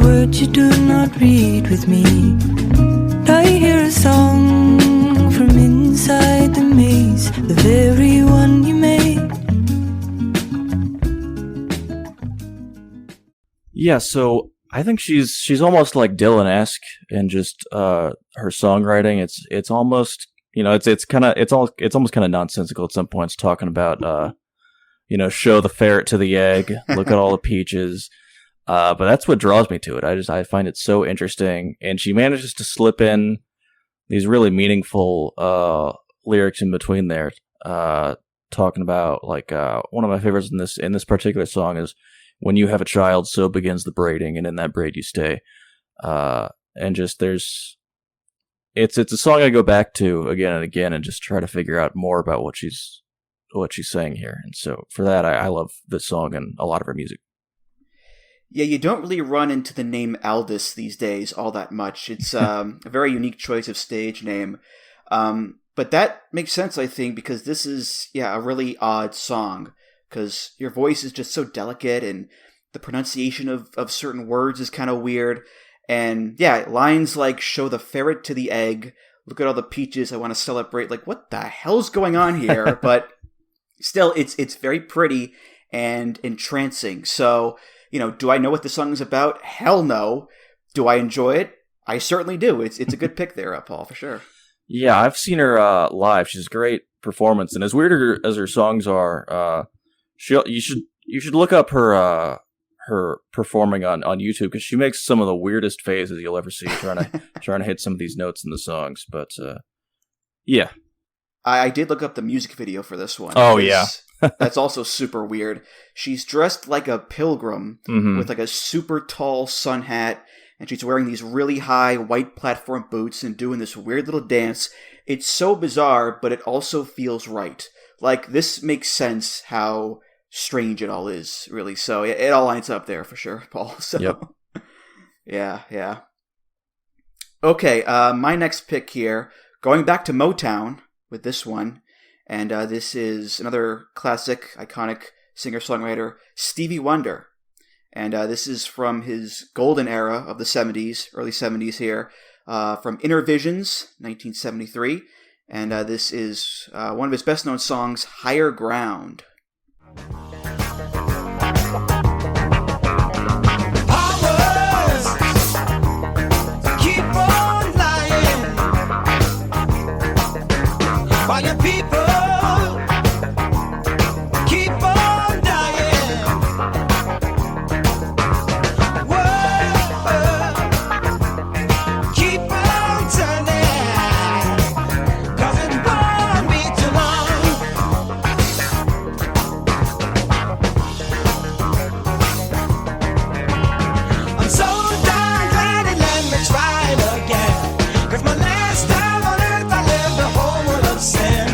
words you do not read with me. I hear a song from inside the maze, the very one you made. Yeah, so I think she's almost like Dylan-esque in just her songwriting. It's almost, you know, it's almost kind of nonsensical at some points, talking about you know, show the ferret to the egg, look at all the peaches. But that's what draws me to it. I find it so interesting, and she manages to slip in these really meaningful lyrics in between there, talking about like one of my favorites in this particular song is, when you have a child, so begins the braiding, and in that braid you stay. And just it's a song I go back to again and again, and just try to figure out more about what she's saying here. And so for that, I love this song and a lot of her music. Yeah, you don't really run into the name Aldous these days all that much. It's a very unique choice of stage name. But that makes sense, I think, because this is, a really odd song. Because your voice is just so delicate, and the pronunciation of certain words is kind of weird. And yeah, lines like, show the ferret to the egg, look at all the peaches, I want to celebrate. Like, what the hell's going on here? But still, it's very pretty and entrancing. So, do I know what the song is about? Hell no. Do I enjoy it? I certainly do. It's a good pick there, Paul, for sure. Yeah, I've seen her live. She's a great performance. And as weird as her songs are, you should look up her performing on YouTube, because she makes some of the weirdest faces you'll ever see trying to hit some of these notes in the songs. But yeah, I did look up the music video for this one. Oh yeah, that's also super weird. She's dressed like a pilgrim with like a super tall sun hat, and she's wearing these really high white platform boots and doing this weird little dance. It's so bizarre, but it also feels right. Like, this makes sense how strange it all is, really. So it all lines up there for sure, Paul. So yep. Yeah. Okay, my next pick here, going back to Motown with this one, and this is another classic, iconic singer-songwriter, Stevie Wonder. And this is from his golden era of the 70s, early 70s here, from Inner Visions, 1973. And this is one of his best-known songs, Higher Ground. Powers keep on lying while your people keep on dying. World keep on turning, 'cause it won't be too long. I'm so darn glad it let me try it again, 'cause my last time on earth I lived a whole world of sin.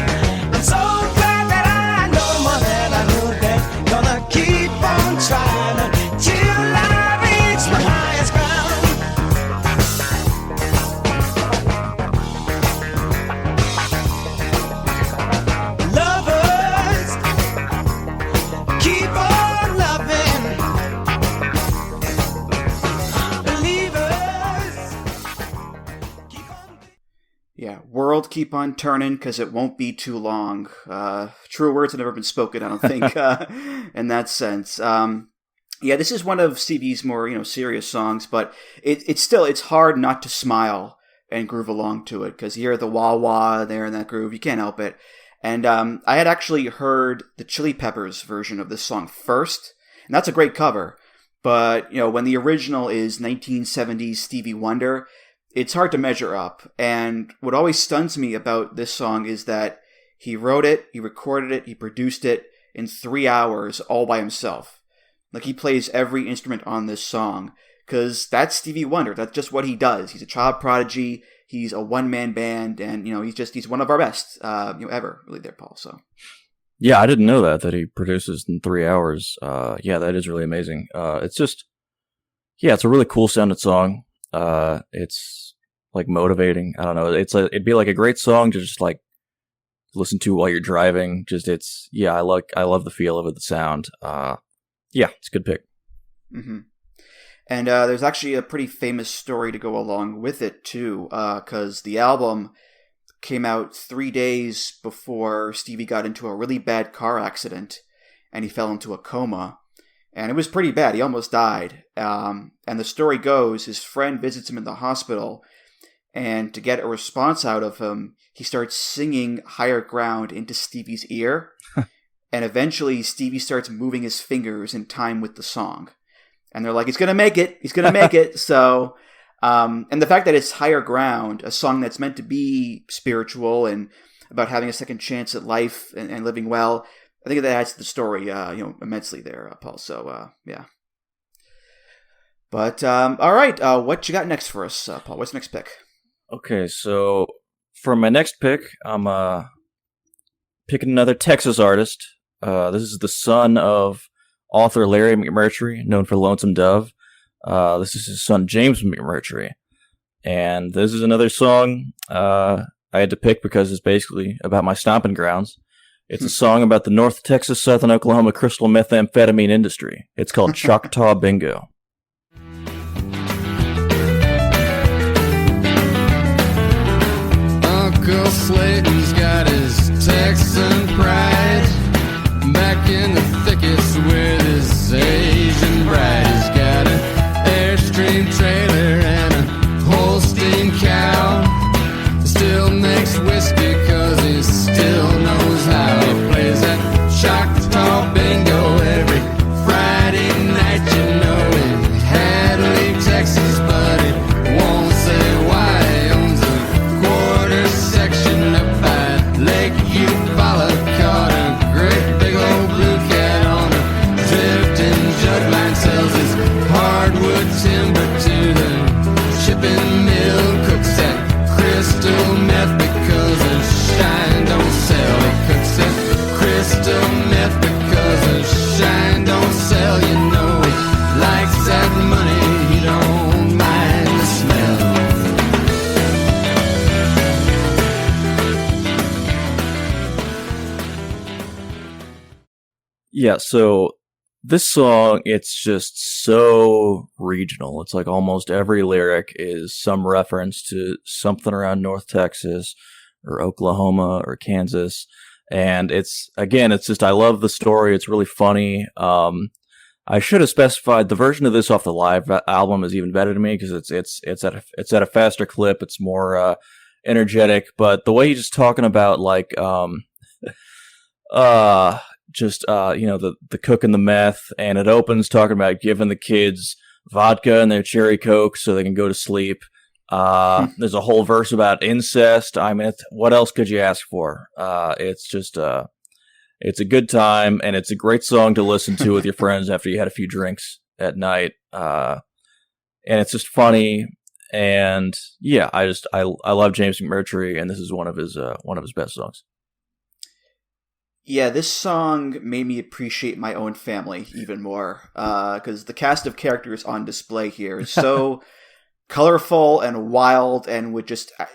I'm so glad that I know more than I knew then. Gonna keep on trying till I reach my highest ground. Lovers keep on loving. Believers keep on. Yeah, world keep on turning, 'cause it won't be too long. Truer words have never been spoken, I don't think, in that sense. Yeah, this is one of Stevie's more, serious songs, but it's hard not to smile and groove along to it, because you hear the wah-wah there in that groove, you can't help it. And I had actually heard the Chili Peppers version of this song first, and that's a great cover. But, when the original is 1970s Stevie Wonder, it's hard to measure up. And what always stuns me about this song is that he wrote it, he recorded it, he produced it in 3 hours all by himself. Like, he plays every instrument on this song, because that's Stevie Wonder. That's just what he does. He's a child prodigy. He's a one-man band, and, he's one of our best, ever, really there, Paul, so. Yeah, I didn't know that he produces in 3 hours. Yeah, that is really amazing. It's just, it's a really cool sounding song. It's like motivating. I don't know. It'd be like a great song to just like listen to while you're driving. I love the feel of it, the sound. It's a good pick. Mm-hmm. And there's actually a pretty famous story to go along with it, too, because the album came out 3 days before Stevie got into a really bad car accident, and he fell into a coma. And it was pretty bad. He almost died. And the story goes, his friend visits him in the hospital, and to get a response out of him, he starts singing Higher Ground into Stevie's ear. And eventually, Stevie starts moving his fingers in time with the song. And they're like, he's going to make it. He's going to make it. So, and the fact that it's Higher Ground, a song that's meant to be spiritual and about having a second chance at life and living well, I think that adds to the story, immensely there, Paul. So, yeah. But, all right. What you got next for us, Paul? What's the next pick? Okay, so for my next pick, I'm picking another Texas artist. This is the son of author Larry McMurtry, known for Lonesome Dove. This is his son, James McMurtry. And this is another song I had to pick because it's basically about my stomping grounds. It's a song about the North Texas, Southern Oklahoma crystal methamphetamine industry. It's called Choctaw Bingo. Uncle Slayton's got his Texan pride, back in the thickets with his Asian bride. He's got an Airstream trailer and a Holstein cow. Still makes whiskey cause he still knows how. He plays that Choctaw Bingo every Friday night. You know he had to leave Texas, but he won't say why. He owns a quarter section up by Lake Eufaula, caught a great big old blue cat on a drifting jug line. Sells his hardwood timber to the shipping mill. Cooks that crystal meth because the shine don't sell. He cooks that crystal meth because the shine don't sell. You know he likes that money, he don't mind the smell. Yeah, so this song, it's just so regional. It's like almost every lyric is some reference to something around North Texas or Oklahoma or Kansas. And it's just, I love the story. It's really funny. I should have specified the version of this off the live album is even better to me because it's at a faster clip. It's more energetic, but the way he's just talking about like the cook and the meth, and it opens talking about giving the kids vodka and their cherry coke so they can go to sleep. There's a whole verse about incest. I mean, what else could you ask for? It's just it's a good time, and it's a great song to listen to with your friends after you had a few drinks at night. And it's just funny, and yeah, I love James McMurtry, and this is one of his best songs. Yeah, this song made me appreciate my own family even more, because the cast of characters on display here is so colorful and wild, and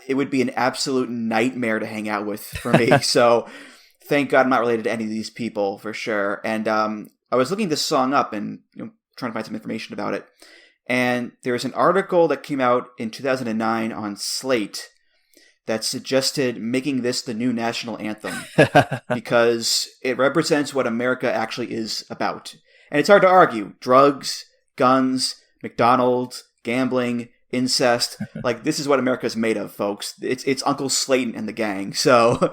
it would be an absolute nightmare to hang out with for me. So thank God I'm not related to any of these people for sure. And I was looking this song up and trying to find some information about it. And there's an article that came out in 2009 on Slate that suggested making this the new national anthem because it represents what America actually is about. And it's hard to argue. Drugs, guns, McDonald's, gambling, incest. Like, this is what America is made of, folks. It's Uncle Slayton and the gang. So,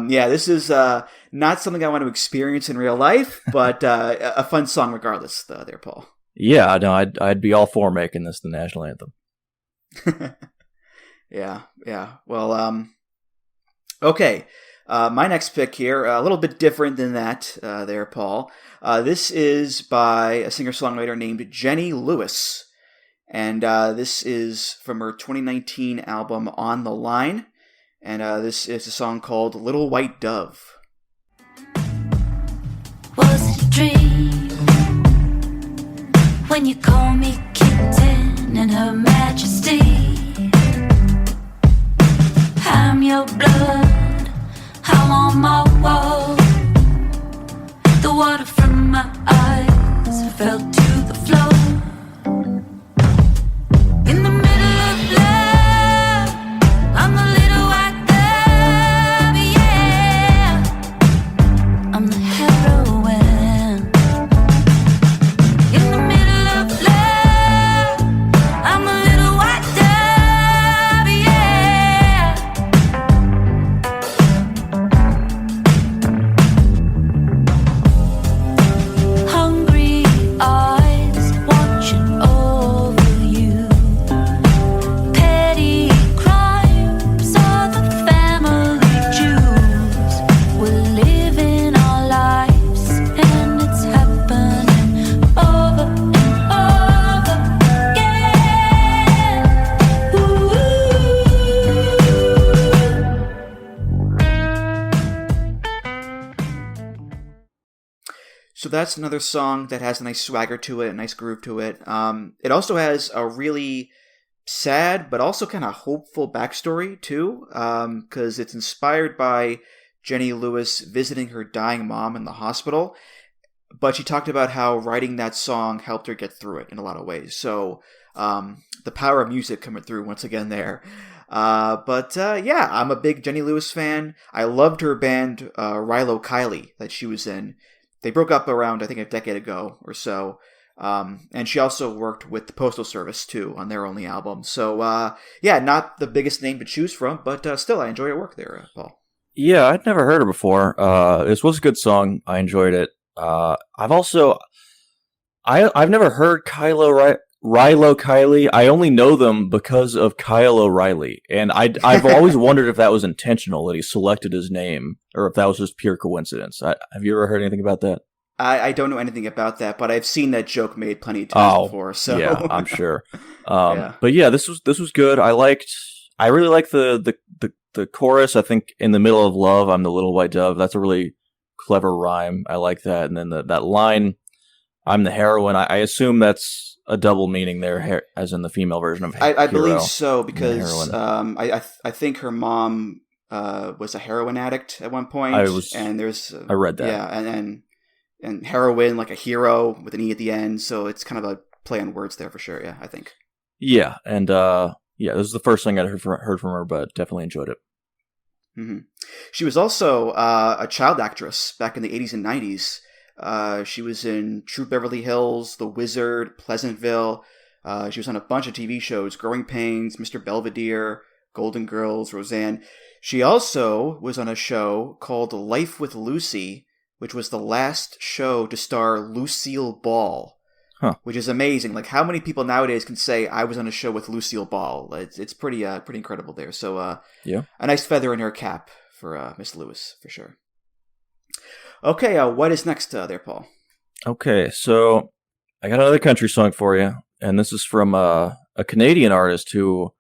this is not something I want to experience in real life, but a fun song regardless, there, Paul. Yeah, no, I'd be all for making this the national anthem. Yeah. Well, okay. My next pick here, a little bit different than that there, Paul. This is by a singer-songwriter named Jenny Lewis. And this is from her 2019 album On the Line. And this is a song called Little White Dove. Was it a dream when you call me kitten in Her Majesty? I'm your blood, I'm on my wall. The water from my eyes fell to the floor. So that's another song that has a nice swagger to it, a nice groove to it. It also has a really sad but also kind of hopeful backstory too, because it's inspired by Jenny Lewis visiting her dying mom in the hospital. But she talked about how writing that song helped her get through it in a lot of ways. So the power of music coming through once again there. Yeah, I'm a big Jenny Lewis fan. I loved her band Rilo Kiley that she was in. They broke up around, I think, a decade ago or so. And she also worked with the Postal Service, too, on their only album. So, not the biggest name to choose from, but still, I enjoy her work there, Paul. Yeah, I'd never heard her before. This was a good song. I enjoyed it. I've never heard Rilo Kiley. I only know them because of Kyle O'Reilly. And I've always wondered if that was intentional, that he selected his name, or if that was just pure coincidence. Have you ever heard anything about that? I don't know anything about that, but I've seen that joke made plenty of times before. So yeah, I'm sure. But yeah, this was good. I really like the chorus. I think in the middle of love, I'm the little white dove. That's a really clever rhyme. I like that. And then that line, I'm the heroine. I assume that's a double meaning there, as in the female version of I believe so, because I think her mom was a heroin addict at one point. I read that. Yeah, and heroin, like a hero with an E at the end, so it's kind of a play on words there for sure, yeah, I think. Yeah, and this is the first thing I heard from her, but definitely enjoyed it. Mm-hmm. She was also a child actress back in the 80s and 90s. She was in True Beverly Hills, The Wizard, Pleasantville. She was on a bunch of TV shows, Growing Pains, Mr. Belvedere, Golden Girls, Roseanne. She also was on a show called Life with Lucy, which was the last show to star Lucille Ball, which is amazing. Like, how many people nowadays can say, I was on a show with Lucille Ball? It's pretty incredible there. So, a nice feather in her cap for Miss Lewis, for sure. Okay, what is next there, Paul? Okay, so I got another country song for you, and this is from a Canadian artist who...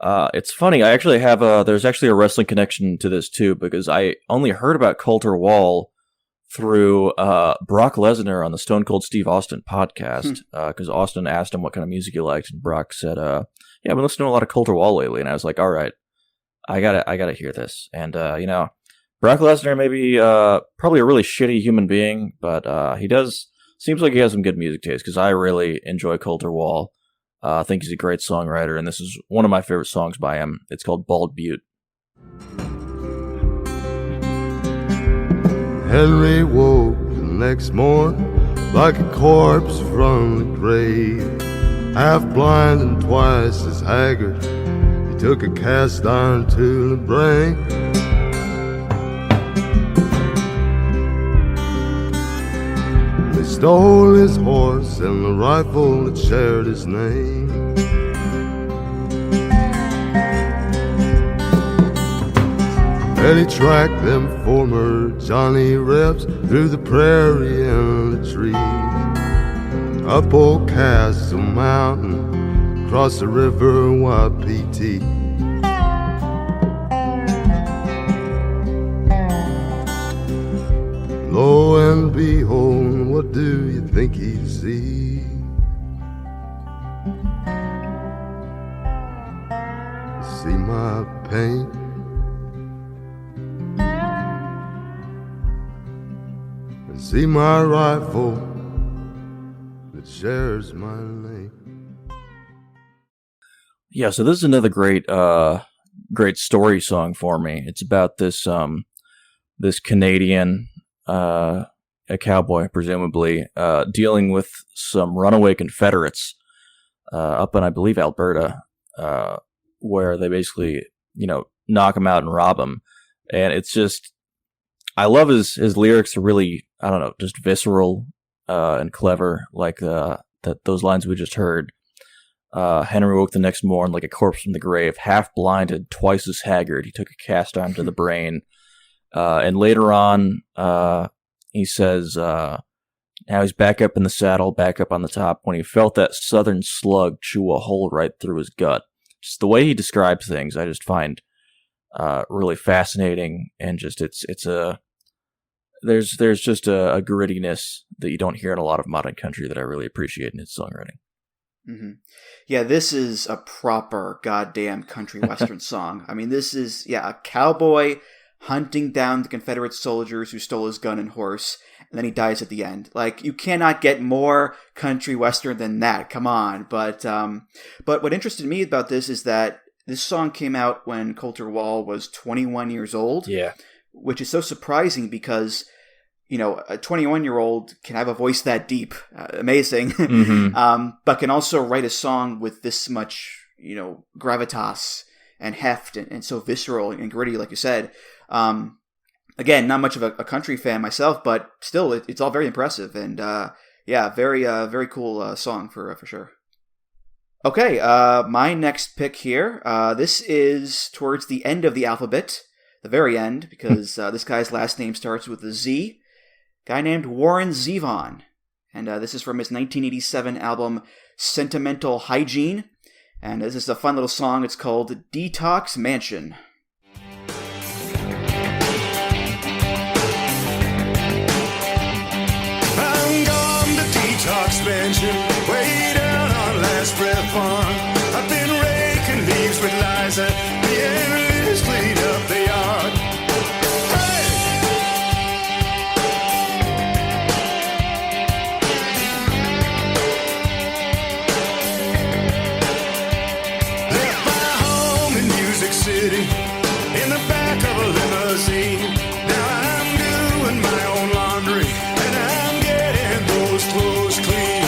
it's funny, I actually have there's actually a wrestling connection to this too, because I only heard about Colter Wall through Brock Lesnar on the Stone Cold Steve Austin podcast, because Austin asked him what kind of music he liked, and Brock said, yeah, I've been listening to a lot of Colter Wall lately, and I was like, all right, I gotta hear this. And Brock Lesnar may be probably a really shitty human being, but seems like he has some good music taste, because I really enjoy Colter Wall. I think he's a great songwriter, and this is one of my favorite songs by him. It's called Bald Butte. Henry woke the next morning like a corpse from the grave, half blind and twice as haggard. He took a cast iron to the brain. They stole his horse and the rifle that shared his name. And he tracked them former Johnny Reps through the prairie and the trees, up Old Castle Mountain, across the river Wapiti. Lo and behold, what do you think he sees? See my pain? See my rifle that shares my name. Yeah, so this is another great story song for me. It's about this this Canadian, a cowboy presumably, dealing with some runaway Confederates up in, I believe, Alberta, where they basically, knock him out and rob him. And it's just, I love his lyrics are really, I don't know, just visceral and clever, like those lines we just heard. Henry woke the next morn like a corpse from the grave, half blinded, twice as haggard. He took a cast iron to the brain. And later on, he says, now he's back up in the saddle, back up on the top, when he felt that southern slug chew a hole right through his gut. Just the way he describes things, I just find really fascinating, and just it's there's just a grittiness that you don't hear in a lot of modern country that I really appreciate in his songwriting. Mm-hmm. Yeah, this is a proper goddamn country western song. I mean, this is, a cowboy hunting down the Confederate soldiers who stole his gun and horse, and then he dies at the end. Like, you cannot get more country western than that. Come on. But what interested me about this is that this song came out when Colter Wall was 21 years old. Yeah. Which is so surprising because, a 21-year-old can have a voice that deep. Amazing. Mm-hmm. But can also write a song with this much, gravitas and heft and so visceral and gritty, like you said. Again, not much of a country fan myself, but still, it's all very impressive. And, very cool song for sure. Okay, my next pick here. This is towards the end of the alphabet, the very end, because this guy's last name starts with a Z. Guy named Warren Zevon. And this is from his 1987 album, Sentimental Hygiene. And this is a fun little song. It's called Detox Mansion. I'm gone to Detox Mansion, way down on Last Breath Farm. I've been raking leaves with Liza, the Liz cleaned up the yard. City in the back of a limousine. Now I'm doing my own laundry and I'm getting those clothes clean.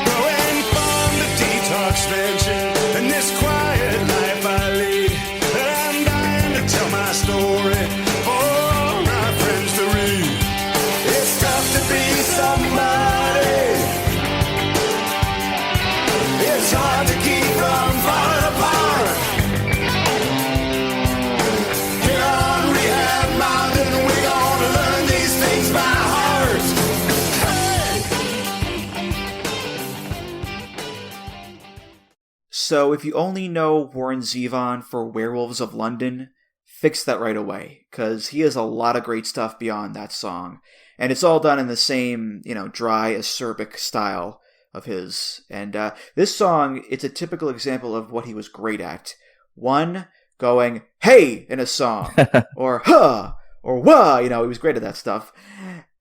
Going from the detox mansion and this quiet life I lead, and I'm dying to tell my story for all my friends to read. It's tough to be somebody. It's hard to keep from falling apart. Here on Rehab Mountain, we're gonna learn these things by heart. So if you only know Warren Zevon for Werewolves of London, fix that right away, because he has a lot of great stuff beyond that song. And it's all done in the same, dry, acerbic style of his. And this song, it's a typical example of what he was great at. One, going, hey, in a song. Or, huh, or wah, he was great at that stuff.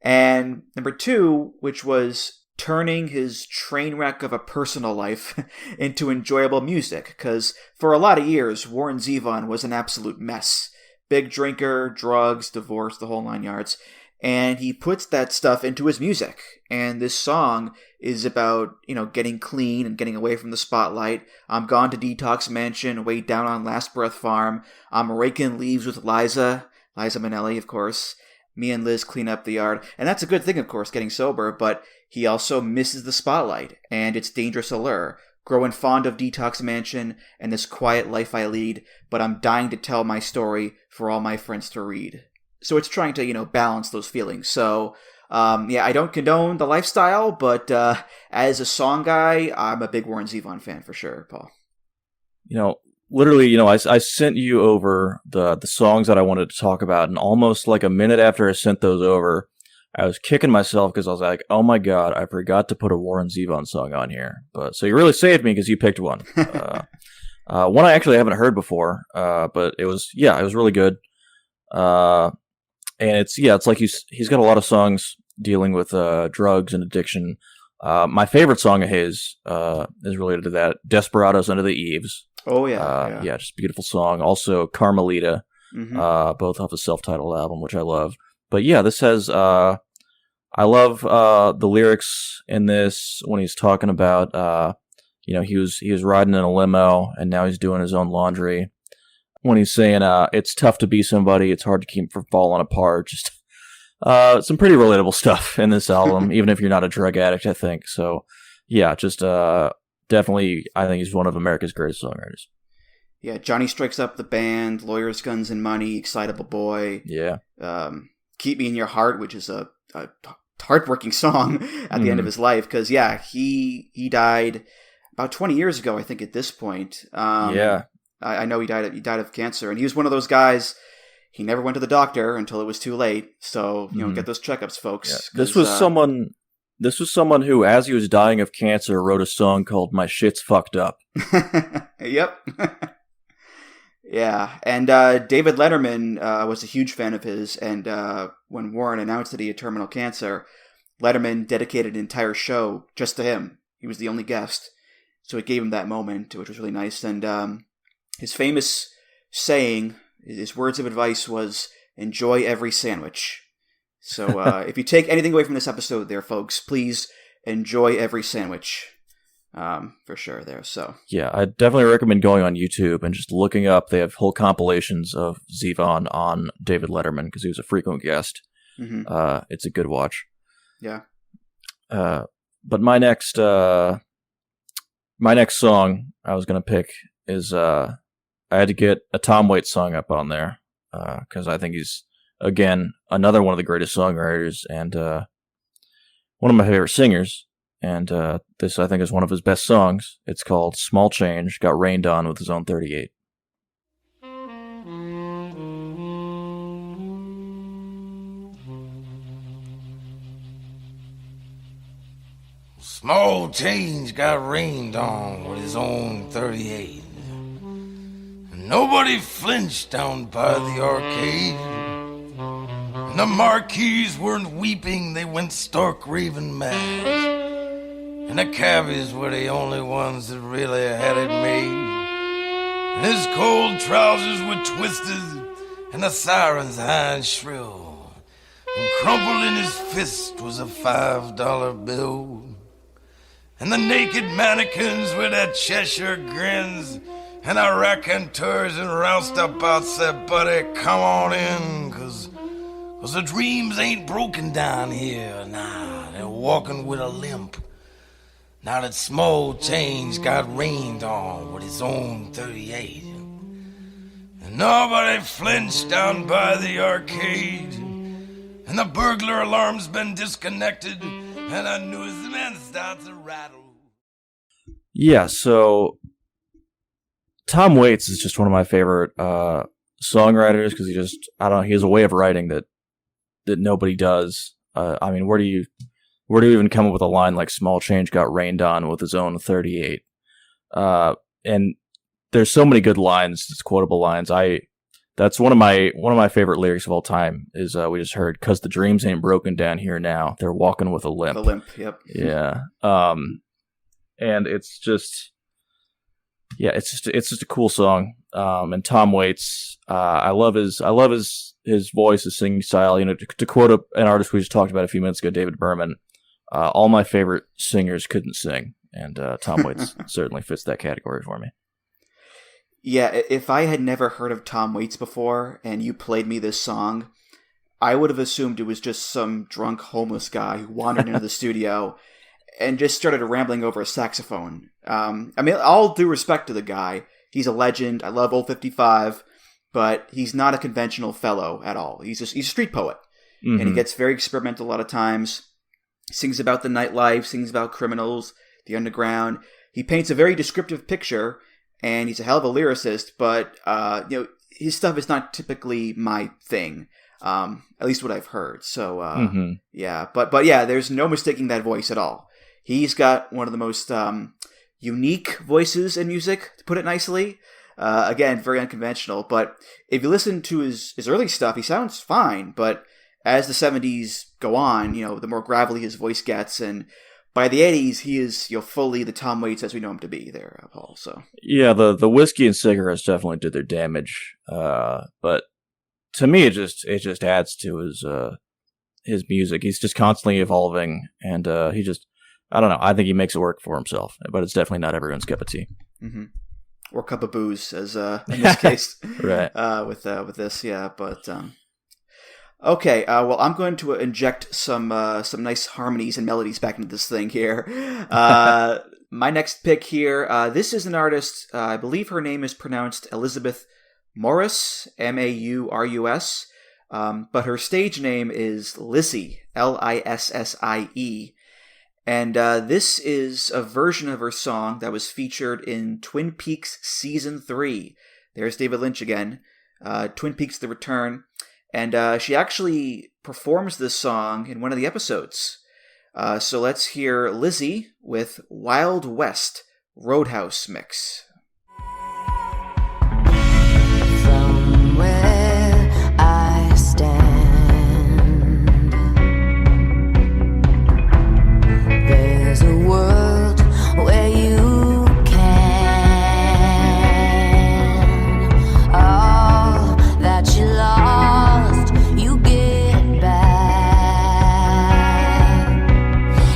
And number two, which was turning his train wreck of a personal life into enjoyable music. Because for a lot of years, Warren Zevon was an absolute mess. Big drinker, drugs, divorce, the whole 9 yards. And he puts that stuff into his music. And this song is about, getting clean and getting away from the spotlight. I'm gone to Detox Mansion, way down on Last Breath Farm. I'm raking leaves with Liza Minnelli, of course. Me and Liz clean up the yard. And that's a good thing, of course, getting sober. But he also misses the spotlight and its dangerous allure. Growing fond of Detox Mansion and this quiet life I lead. But I'm dying to tell my story for all my friends to read. So it's trying to, balance those feelings. So, I don't condone the lifestyle, but as a song guy, I'm a big Warren Zevon fan for sure, Paul. Literally, I sent you over the songs that I wanted to talk about, and almost like a minute after I sent those over, I was kicking myself because I was like, oh my God, I forgot to put a Warren Zevon song on here. But so you really saved me because you picked one. One I actually haven't heard before, but it was really good. And it's like he's got a lot of songs dealing with drugs and addiction. My favorite song of his is related to that, Desperados Under the Eaves. Oh, yeah. Just a beautiful song. Also, Carmelita, Mm-hmm. both off a self-titled album, which I love. But yeah, this has, I love the lyrics in this when he's talking about, he was riding in a limo and now he's doing his own laundry. When he's saying, it's tough to be somebody, it's hard to keep from falling apart. Just some pretty relatable stuff in this album, even if you're not a drug addict, I think. So, yeah, just definitely, I think he's one of America's greatest songwriters. Yeah, Johnny Strikes Up the Band, Lawyers, Guns, and Money, Excitable Boy. Yeah. Keep Me in Your Heart, which is a heartbreaking song at the end of his life. Because, yeah, he died about 20 years ago, I think, at this point. Yeah. I know he died of cancer. And he was one of those guys, he never went to the doctor until it was too late. So, get those checkups, folks. Yeah. This was someone who, as he was dying of cancer, wrote a song called My Shit's Fucked Up. Yep. Yeah. And David Letterman was a huge fan of his. And when Warren announced that he had terminal cancer, Letterman dedicated an entire show just to him. He was the only guest. So it gave him that moment, which was really nice. And his famous saying, his words of advice was, enjoy every sandwich. So if you take anything away from this episode there, folks, please enjoy every sandwich. For sure there. So yeah, I definitely recommend going on YouTube and just looking up. They have whole compilations of Zevon on David Letterman because he was a frequent guest. Mm-hmm. It's a good watch. Yeah. But my next song I was gonna pick is I had to get a Tom Waits song up on there because I think he's again another one of the greatest songwriters and one of my favorite singers. And this, I think, is one of his best songs. It's called Small Change, got rained on with his own 38. Small change got rained on with his own 38. And nobody flinched down by the arcade. And the marquees weren't weeping, they went stark raving mad. And the cabbies were the only ones that really had it made. And his cold trousers were twisted, and the sirens high and shrill. And crumpled in his fist was a $5 bill. And the naked mannequins with their Cheshire grins, and the raconteurs and roustabouts said, buddy, come on in, cause the dreams ain't broken down here. Nah, they're walking with a limp. Now that small change got rained on with his own 38. And nobody flinched down by the arcade. And the burglar alarm's been disconnected. And the newsman starts to rattle. Yeah, so Tom Waits is just one of my favorite songwriters because he has a way of writing that nobody does. I mean, where do you even come up with a line like "Small change got rained on with his own 38"? And there's so many good lines, it's quotable lines. That's one of my favorite lyrics of all time. Is we just heard, "'Cause the dreams ain't broken down here now. They're walking with a limp." A limp, yep. Yeah. And it's just a cool song. And Tom Waits, I love his voice, his singing style. You know, to quote an artist we just talked about a few minutes ago, David Berman. All my favorite singers couldn't sing, and Tom Waits certainly fits that category for me. Yeah, if I had never heard of Tom Waits before, and you played me this song, I would have assumed it was just some drunk homeless guy who wandered into the studio and just started rambling over a saxophone. I mean, all due respect to the guy, he's a legend. I love Old 55, but he's not a conventional fellow at all. He's a street poet, and he gets very experimental a lot of times. Sings about the nightlife, sings about criminals, the underground. He paints a very descriptive picture, and he's a hell of a lyricist, but his stuff is not typically my thing, at least what I've heard. So, yeah. But yeah, there's no mistaking that voice at all. He's got one of the most unique voices in music, to put it nicely. Again, very unconventional, but if you listen to his early stuff, he sounds fine, but as the 70s go on, the more gravelly his voice gets, and by the 80s, he is fully the Tom Waits as we know him to be there, Paul. So yeah, the whiskey and cigarettes definitely did their damage, but to me, it just adds to his music. He's just constantly evolving, and I don't know. I think he makes it work for himself, but it's definitely not everyone's cup of tea. Mm-hmm. Or cup of booze, as in this case, right? With this, yeah, but. Okay, well, I'm going to inject some nice harmonies and melodies back into this thing here. My next pick here, this is an artist, I believe her name is pronounced Elizabeth Morris, Maurus. But her stage name is Lissie, Lissie. And this is a version of her song that was featured in Twin Peaks Season 3. There's David Lynch again. Twin Peaks The Return. And she actually performs this song in one of the episodes. So let's hear Lissie with Wild West Roadhouse Mix. From where I stand, there's a world where you can. All that you lost, you get back.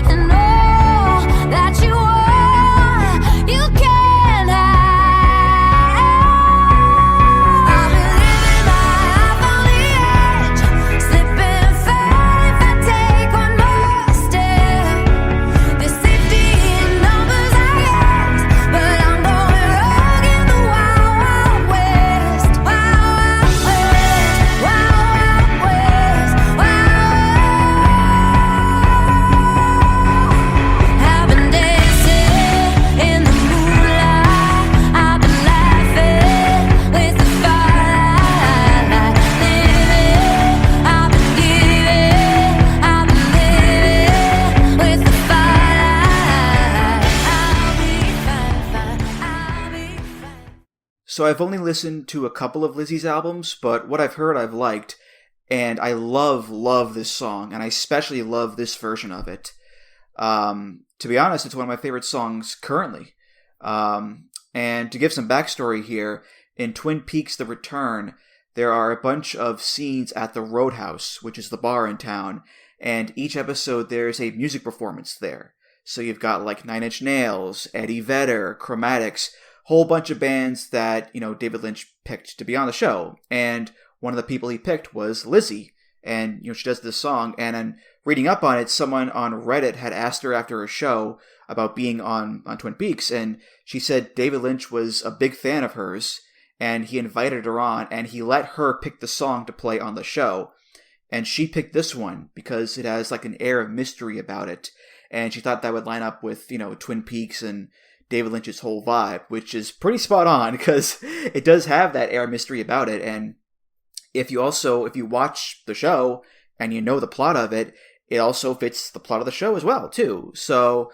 And all that you want, you can have. I've been living my life on the edge, slipping fast if I take one more step. There's safety in numbers, I guess, but I'm going rogue in the wild, wild west. Wild, wild west, wild, wild west, I've been dancing in the moonlight, I've been laughing with the firelight, living, I've been giving, I've been living with the firelight. I'll be fine, I'll be fine. So I've only listened to a couple of Lizzie's albums, but what I've heard I've liked, and I love this song, and I especially love this version of it. To be honest, it's one of my favorite songs currently. And to give some backstory here, in Twin Peaks The Return, there are a bunch of scenes at the Roadhouse, which is the bar in town, and each episode there's a music performance there. So you've got like Nine Inch Nails, Eddie Vedder, Chromatics, whole bunch of bands that, David Lynch picked to be on the show. And one of the people he picked was Lissie. And, she does this song. And in reading up on it, someone on Reddit had asked her after her show about being on Twin Peaks. And she said David Lynch was a big fan of hers. And he invited her on. And he let her pick the song to play on the show. And she picked this one because it has like an air of mystery about it. And she thought that would line up with, Twin Peaks and David Lynch's whole vibe, which is pretty spot on because it does have that air of mystery about it. And if you watch the show and you know the plot of it, it also fits the plot of the show as well, too. So,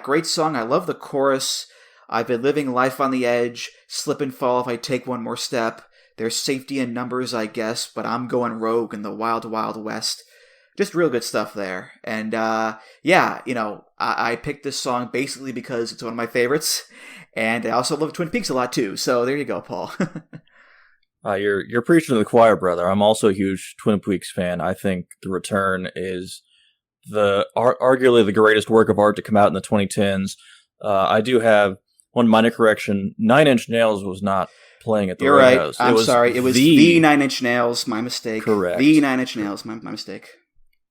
great song. I love the chorus. I've been living life on the edge, slip and fall if I take one more step. There's safety in numbers, I guess, but I'm going rogue in the wild, wild west. Just real good stuff there. And, I picked this song basically because it's one of my favorites. And I also love Twin Peaks a lot, too. So there you go, Paul. You're preaching to the choir, brother. I'm also a huge Twin Peaks fan. I think The Return is arguably the greatest work of art to come out in the 2010s. I do have one minor correction. Nine Inch Nails was not playing at the Roadhouse. Right. I'm sorry. It was the Nine Inch Nails. My mistake. Correct. The Nine Inch Nails. My mistake.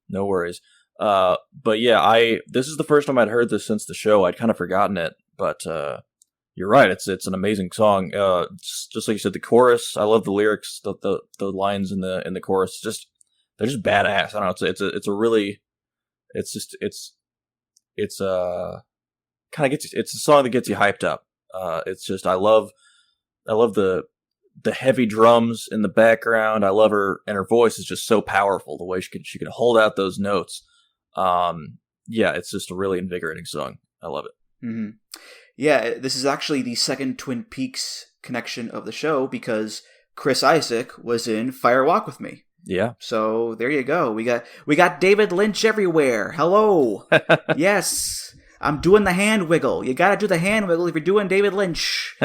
No worries. But yeah, this is the first time I'd heard this since the show. I'd kind of forgotten it, but you're right. It's an amazing song. Just like you said, the chorus. I love the lyrics. The lines in the chorus. They're just badass. I don't know. It's a song that gets you hyped up. It's just I love the heavy drums in the background. I love her, and her voice is just so powerful. The way she can hold out those notes. It's just a really invigorating song. I love it. Mm-hmm. Yeah, this is actually the second Twin Peaks connection of the show because Chris Isaak was in Fire Walk with Me. Yeah. So there you go. We got David Lynch everywhere. Hello. Yes. I'm doing the hand wiggle. You got to do the hand wiggle if you're doing David Lynch.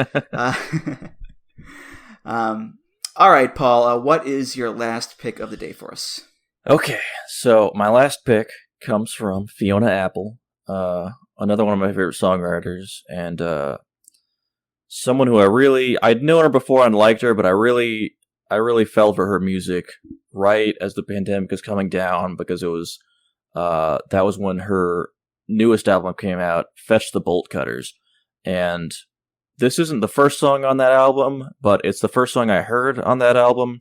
All right, Paul, what is your last pick of the day for us? Okay, so my last pick comes from Fiona Apple, another one of my favorite songwriters, and someone who I'd known her before and liked her, but I really fell for her music right as the pandemic was coming down because it was that was when her newest album came out, Fetch the Bolt Cutters, and this isn't the first song on that album, but it's the first song I heard on that album.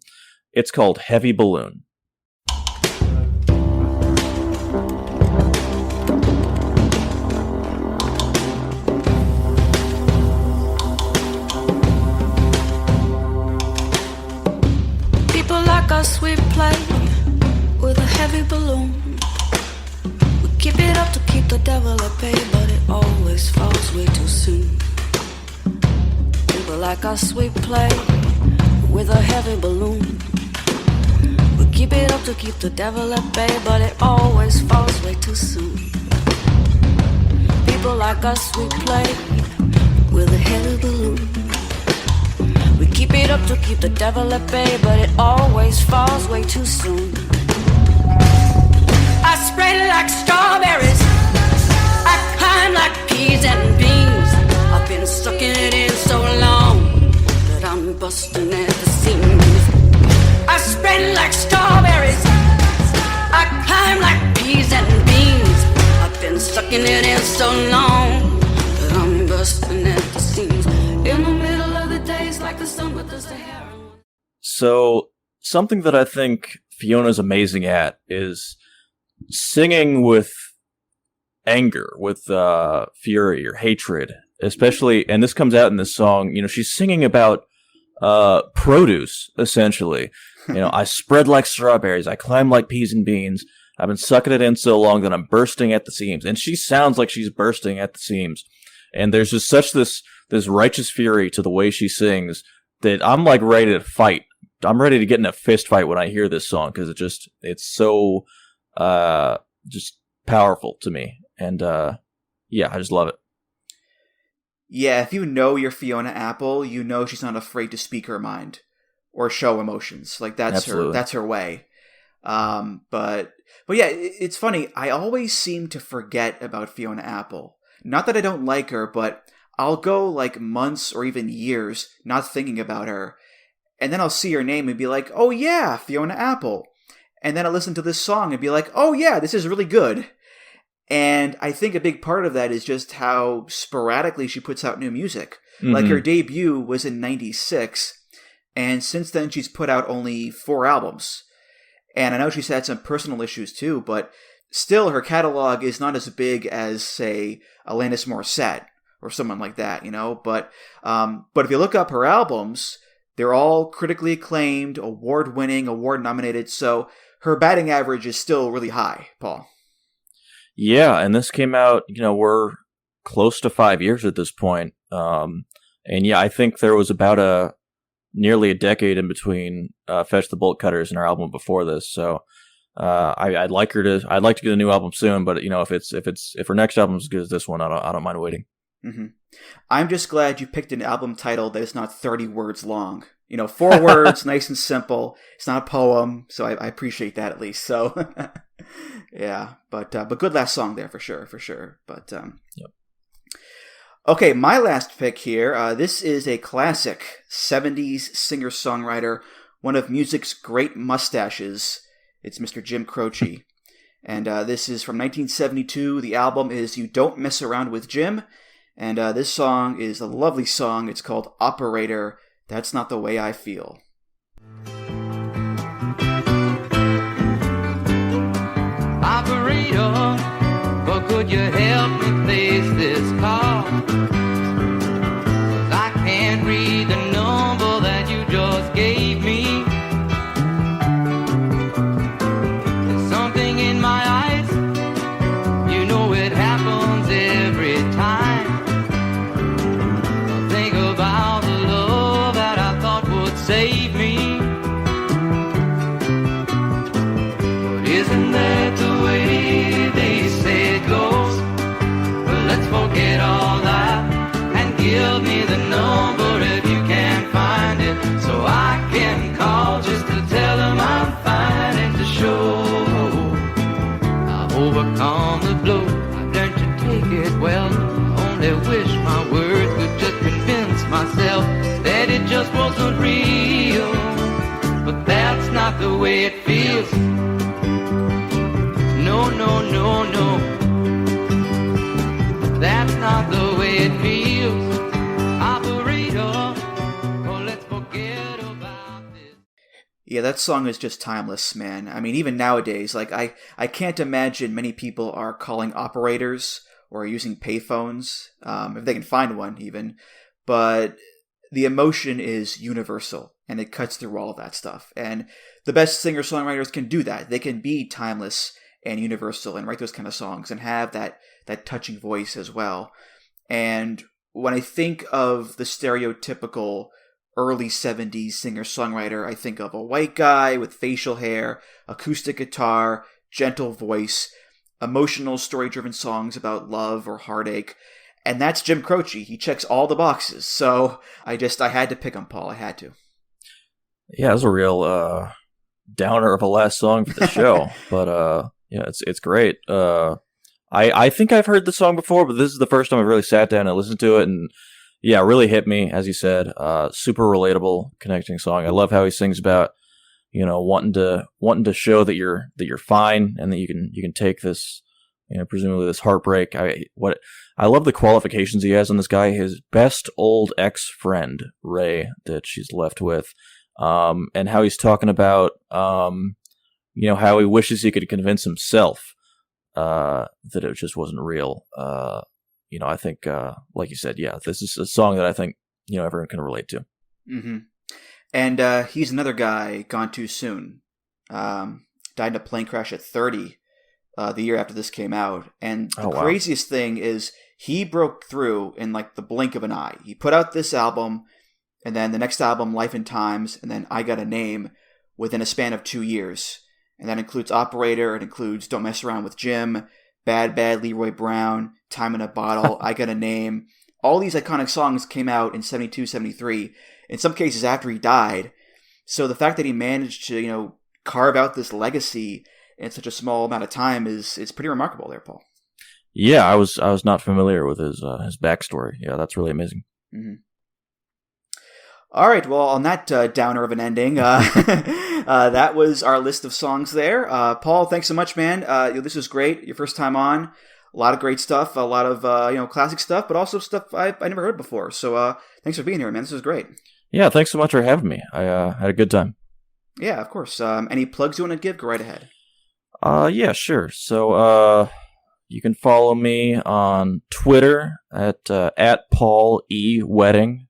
It's called Heavy Balloon. People like us, we play with a heavy balloon. We keep it up to keep the devil at bay, but it always falls way too soon. People like us, we play with a heavy balloon. We keep it up to keep the devil at bay, but it always falls way too soon. People like us, we play with a heavy balloon. We keep it up to keep the devil at bay, but it always falls way too soon. I spread like strawberries, I climb like peas and beans. I've been sucking it in so long that I'm busting at the seams. I spread like strawberries, I climb like peas and beans. I've been sucking it in so long that I'm busting at the seams. In the middle of the days like the sun with the Sahara. So, something that I think Fiona's amazing at is singing with anger, with fury or hatred, especially, and this comes out in this song, you know, she's singing about produce, essentially. You know, I spread like strawberries, I climb like peas and beans, I've been sucking it in so long that I'm bursting at the seams. And she sounds like she's bursting at the seams. And there's just such this righteous fury to the way she sings that I'm like ready to fight. I'm ready to get in a fist fight when I hear this song, because it's so just powerful to me. And yeah, I just love it. Yeah, if you know your Fiona Apple, you know she's not afraid to speak her mind or show emotions. Like that's her way. But yeah, it's funny. I always seem to forget about Fiona Apple. Not that I don't like her, but I'll go like months or even years not thinking about her. And then I'll see her name and be like, oh yeah, Fiona Apple. And then I'll listen to this song and be like, oh yeah, this is really good. And I think a big part of that is just how sporadically she puts out new music. Mm-hmm. Like her debut was in 96. And since then she's put out only 4 albums. And I know she's had some personal issues too, but still her catalog is not as big as, say, Alanis Morissette or someone like that, you know? But if you look up her albums, they're all critically acclaimed, award-winning, award-nominated, so her batting average is still really high, Paul. Yeah, and this came out, you know, we're close to 5 years at this point. And yeah, I think there was about nearly a decade in between Fetch the Bolt Cutters and her album before this, so I'd like to get a new album soon, but you know, if her next album is as good as this one, I don't mind waiting. Mm-hmm. I'm just glad you picked an album title that is not 30 words long. You know, 4 words, nice and simple. It's not a poem, so I appreciate that at least. So, yeah, but good last song there for sure. But yep. Okay, my last pick here. This is a classic 70s singer-songwriter, one of music's great mustaches. It's Mr. Jim Croce. And this is from 1972. The album is You Don't Mess Around with Jim. And this song is a lovely song. It's called Operator. That's Not the Way I Feel. Operator, but could you help me place this call? 'Cause I can't read the number that you just gave me. There's something in my eyes, you know it happens every time. I think about the love that I thought would save me. But isn't that the way they say it goes? Well, let's forget all that and give me the number if you can find it, so I can call just to tell them I'm fine and to show I've overcome the blow. I've learned to take it well. I only wish my words could just convince myself that it just wasn't real. But that's not the way it feels. No, no, no, no. That's not the way it feels. Operator, oh, let's forget about this. Yeah, that song is just timeless, man. I mean, even nowadays, like I can't imagine many people are calling operators or using payphones, if they can find one even. But the emotion is universal, and it cuts through all of that stuff. And the best singer-songwriters can do that. They can be timeless and universal and write those kind of songs and have that touching voice as well. And when I think of the stereotypical early 70s singer-songwriter, I think of a white guy with facial hair, acoustic guitar, gentle voice, emotional story-driven songs about love or heartache. And that's Jim Croce. He checks all the boxes. So I had to pick him, Paul. I had to. Yeah, it was a real downer of a last song for the show. But yeah, it's great. I think I've heard the song before, but this is the first time I've really sat down and listened to it, and yeah, it really hit me, as you said. Super relatable, connecting song. I love how he sings about, wanting to show that you're fine and that you can take this, presumably this heartbreak. I love the qualifications he has on this guy. His best old ex-friend, Ray, that she's left with, and how he's talking about, how he wishes he could convince himself that it just wasn't real. I think, like you said, yeah, this is a song that I think, everyone can relate to. Mm-hmm. And he's another guy gone too soon. Died in a plane crash at 30, the year after this came out. And the craziest thing is he broke through in like the blink of an eye. He put out this album, and then the next album, Life and Times, and then I Got a Name within a span of 2 years. And that includes Operator, it includes Don't Mess Around with Jim, Bad Bad Leroy Brown, Time in a Bottle, I Got a Name. All these iconic songs came out in 72, 73, in some cases after he died. So the fact that he managed to, carve out this legacy in such a small amount of time is pretty remarkable there, Paul. Yeah, I was not familiar with his backstory. Yeah, that's really amazing. Mm-hmm. All right, well, on that downer of an ending, that was our list of songs there. Paul, thanks so much, man. This was great. Your first time on. A lot of great stuff, a lot of classic stuff, but also stuff I never heard before. So thanks for being here, man. This was great. Yeah, thanks so much for having me. I had a good time. Yeah, of course. Any plugs you want to give? Go right ahead. Yeah, sure. So you can follow me on Twitter at Paul E. Wedding.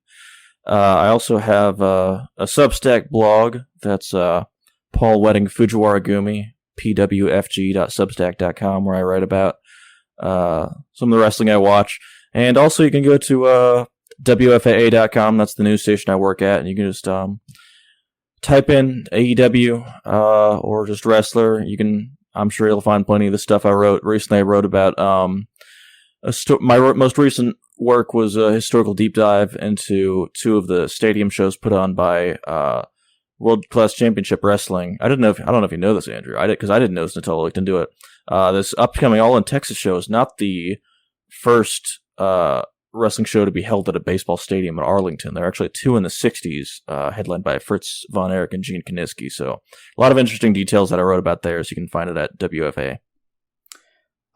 I also have a Substack blog that's Paul Wedding Fujiwara Gumi, pwfg.substack.com, where I write about some of the wrestling I watch. And also you can go to WFAA.com, that's the news station I work at, and you can just type in AEW or just wrestler. I'm sure you'll find plenty of the stuff I wrote. Recently I wrote about my most recent work was a historical deep dive into two of the stadium shows put on by World Class Championship Wrestling. I don't know if you know this, Andrew. Because I didn't know this until I looked into it. This upcoming All in Texas show is not the first wrestling show to be held at a baseball stadium in Arlington. There are actually two in the 60s, headlined by Fritz Von Erich and Gene Kaniski. So a lot of interesting details that I wrote about there, so you can find it at WFA.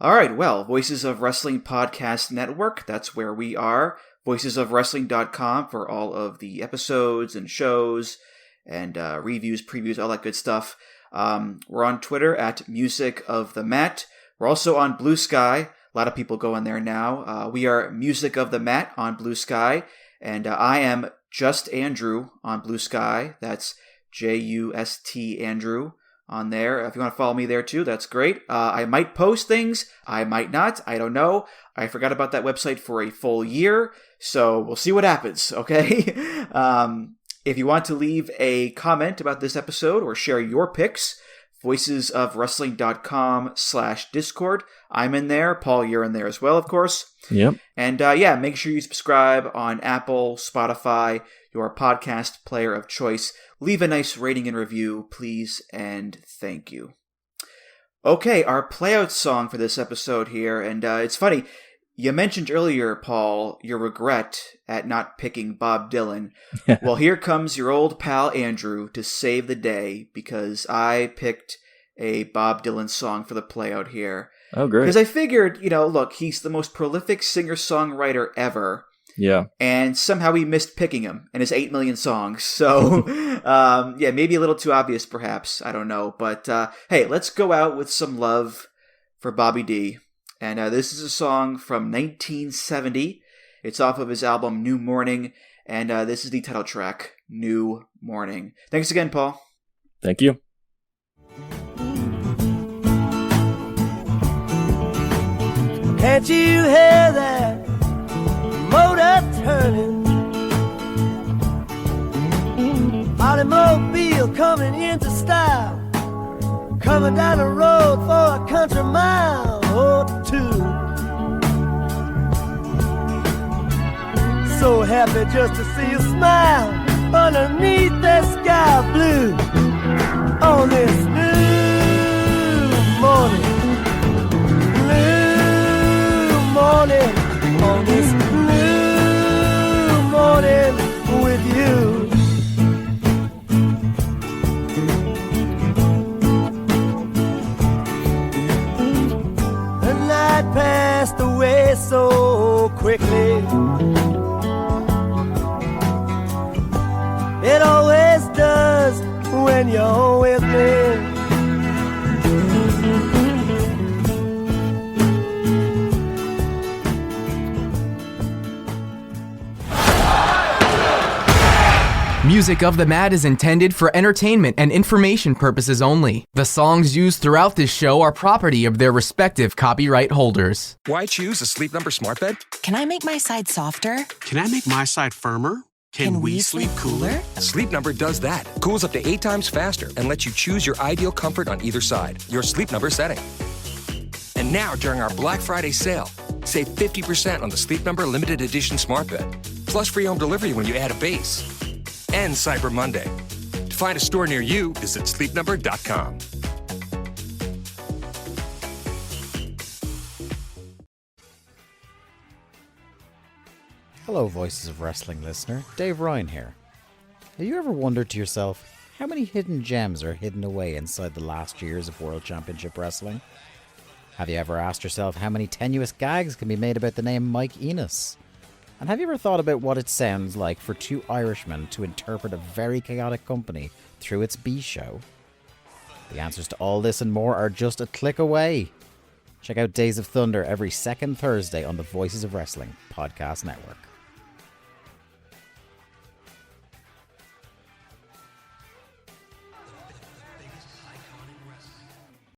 All right, well, Voices of Wrestling Podcast Network, that's where we are. VoicesOfWrestling.com for all of the episodes and shows and reviews, previews, all that good stuff. We're on Twitter at Music of the Mat. We're also on Blue Sky. A lot of people go in there now. We are Music of the Mat on Blue Sky, and I am Just Andrew on Blue Sky. That's Just Andrew on there. If you want to follow me there too, that's great. I might post things. I might not. I don't know. I forgot about that website for a full year, so we'll see what happens, okay? If you want to leave a comment about this episode or share your picks, voicesofwrestling.com/Discord. I'm in there. Paul, you're in there as well, of course. Yep. And make sure you subscribe on Apple, Spotify, your podcast player of choice. Leave a nice rating and review, please, and thank you. Okay, our playout song for this episode here, and it's funny, you mentioned earlier, Paul, your regret at not picking Bob Dylan. Well, here comes your old pal Andrew to save the day, because I picked a Bob Dylan song for the playout here. Oh, great. Because I figured, look, he's the most prolific singer-songwriter ever. Yeah. And somehow we missed picking him in his 8 million songs. So, maybe a little too obvious, perhaps. I don't know. But, hey, let's go out with some love for Bobby D. And this is a song from 1970. It's off of his album New Morning. And this is the title track, New Morning. Thanks again, Paul. Thank you. Can't you hear that motor turning? Automobile coming into style, coming down the road for a country mile or two. So happy just to see you smile underneath that sky blue on this new morning. Morning, on this new morning with you. The night passed away so quickly. It always does when you're with me. Music of the Mad is intended for entertainment and information purposes only. The songs used throughout this show are property of their respective copyright holders. Why choose a Sleep Number smart bed? Can I make my side softer? Can I make my side firmer? Can we sleep cooler? Sleep Number does that. Cools up to 8 times faster and lets you choose your ideal comfort on either side. Your Sleep Number setting. And now, during our Black Friday sale, save 50% on the Sleep Number limited edition smart bed. Plus free home delivery when you add a base. And Cyber Monday. To find a store near you, visit sleepnumber.com. Hello, Voices of Wrestling listener. Dave Ryan here. Have you ever wondered to yourself how many hidden gems are hidden away inside the last years of World Championship Wrestling? Have you ever asked yourself how many tenuous gags can be made about the name Mike Enos? And have you ever thought about what it sounds like for two Irishmen to interpret a very chaotic company through its B show? The answers to all this and more are just a click away. Check out Days of Thunder every second Thursday on the Voices of Wrestling podcast network.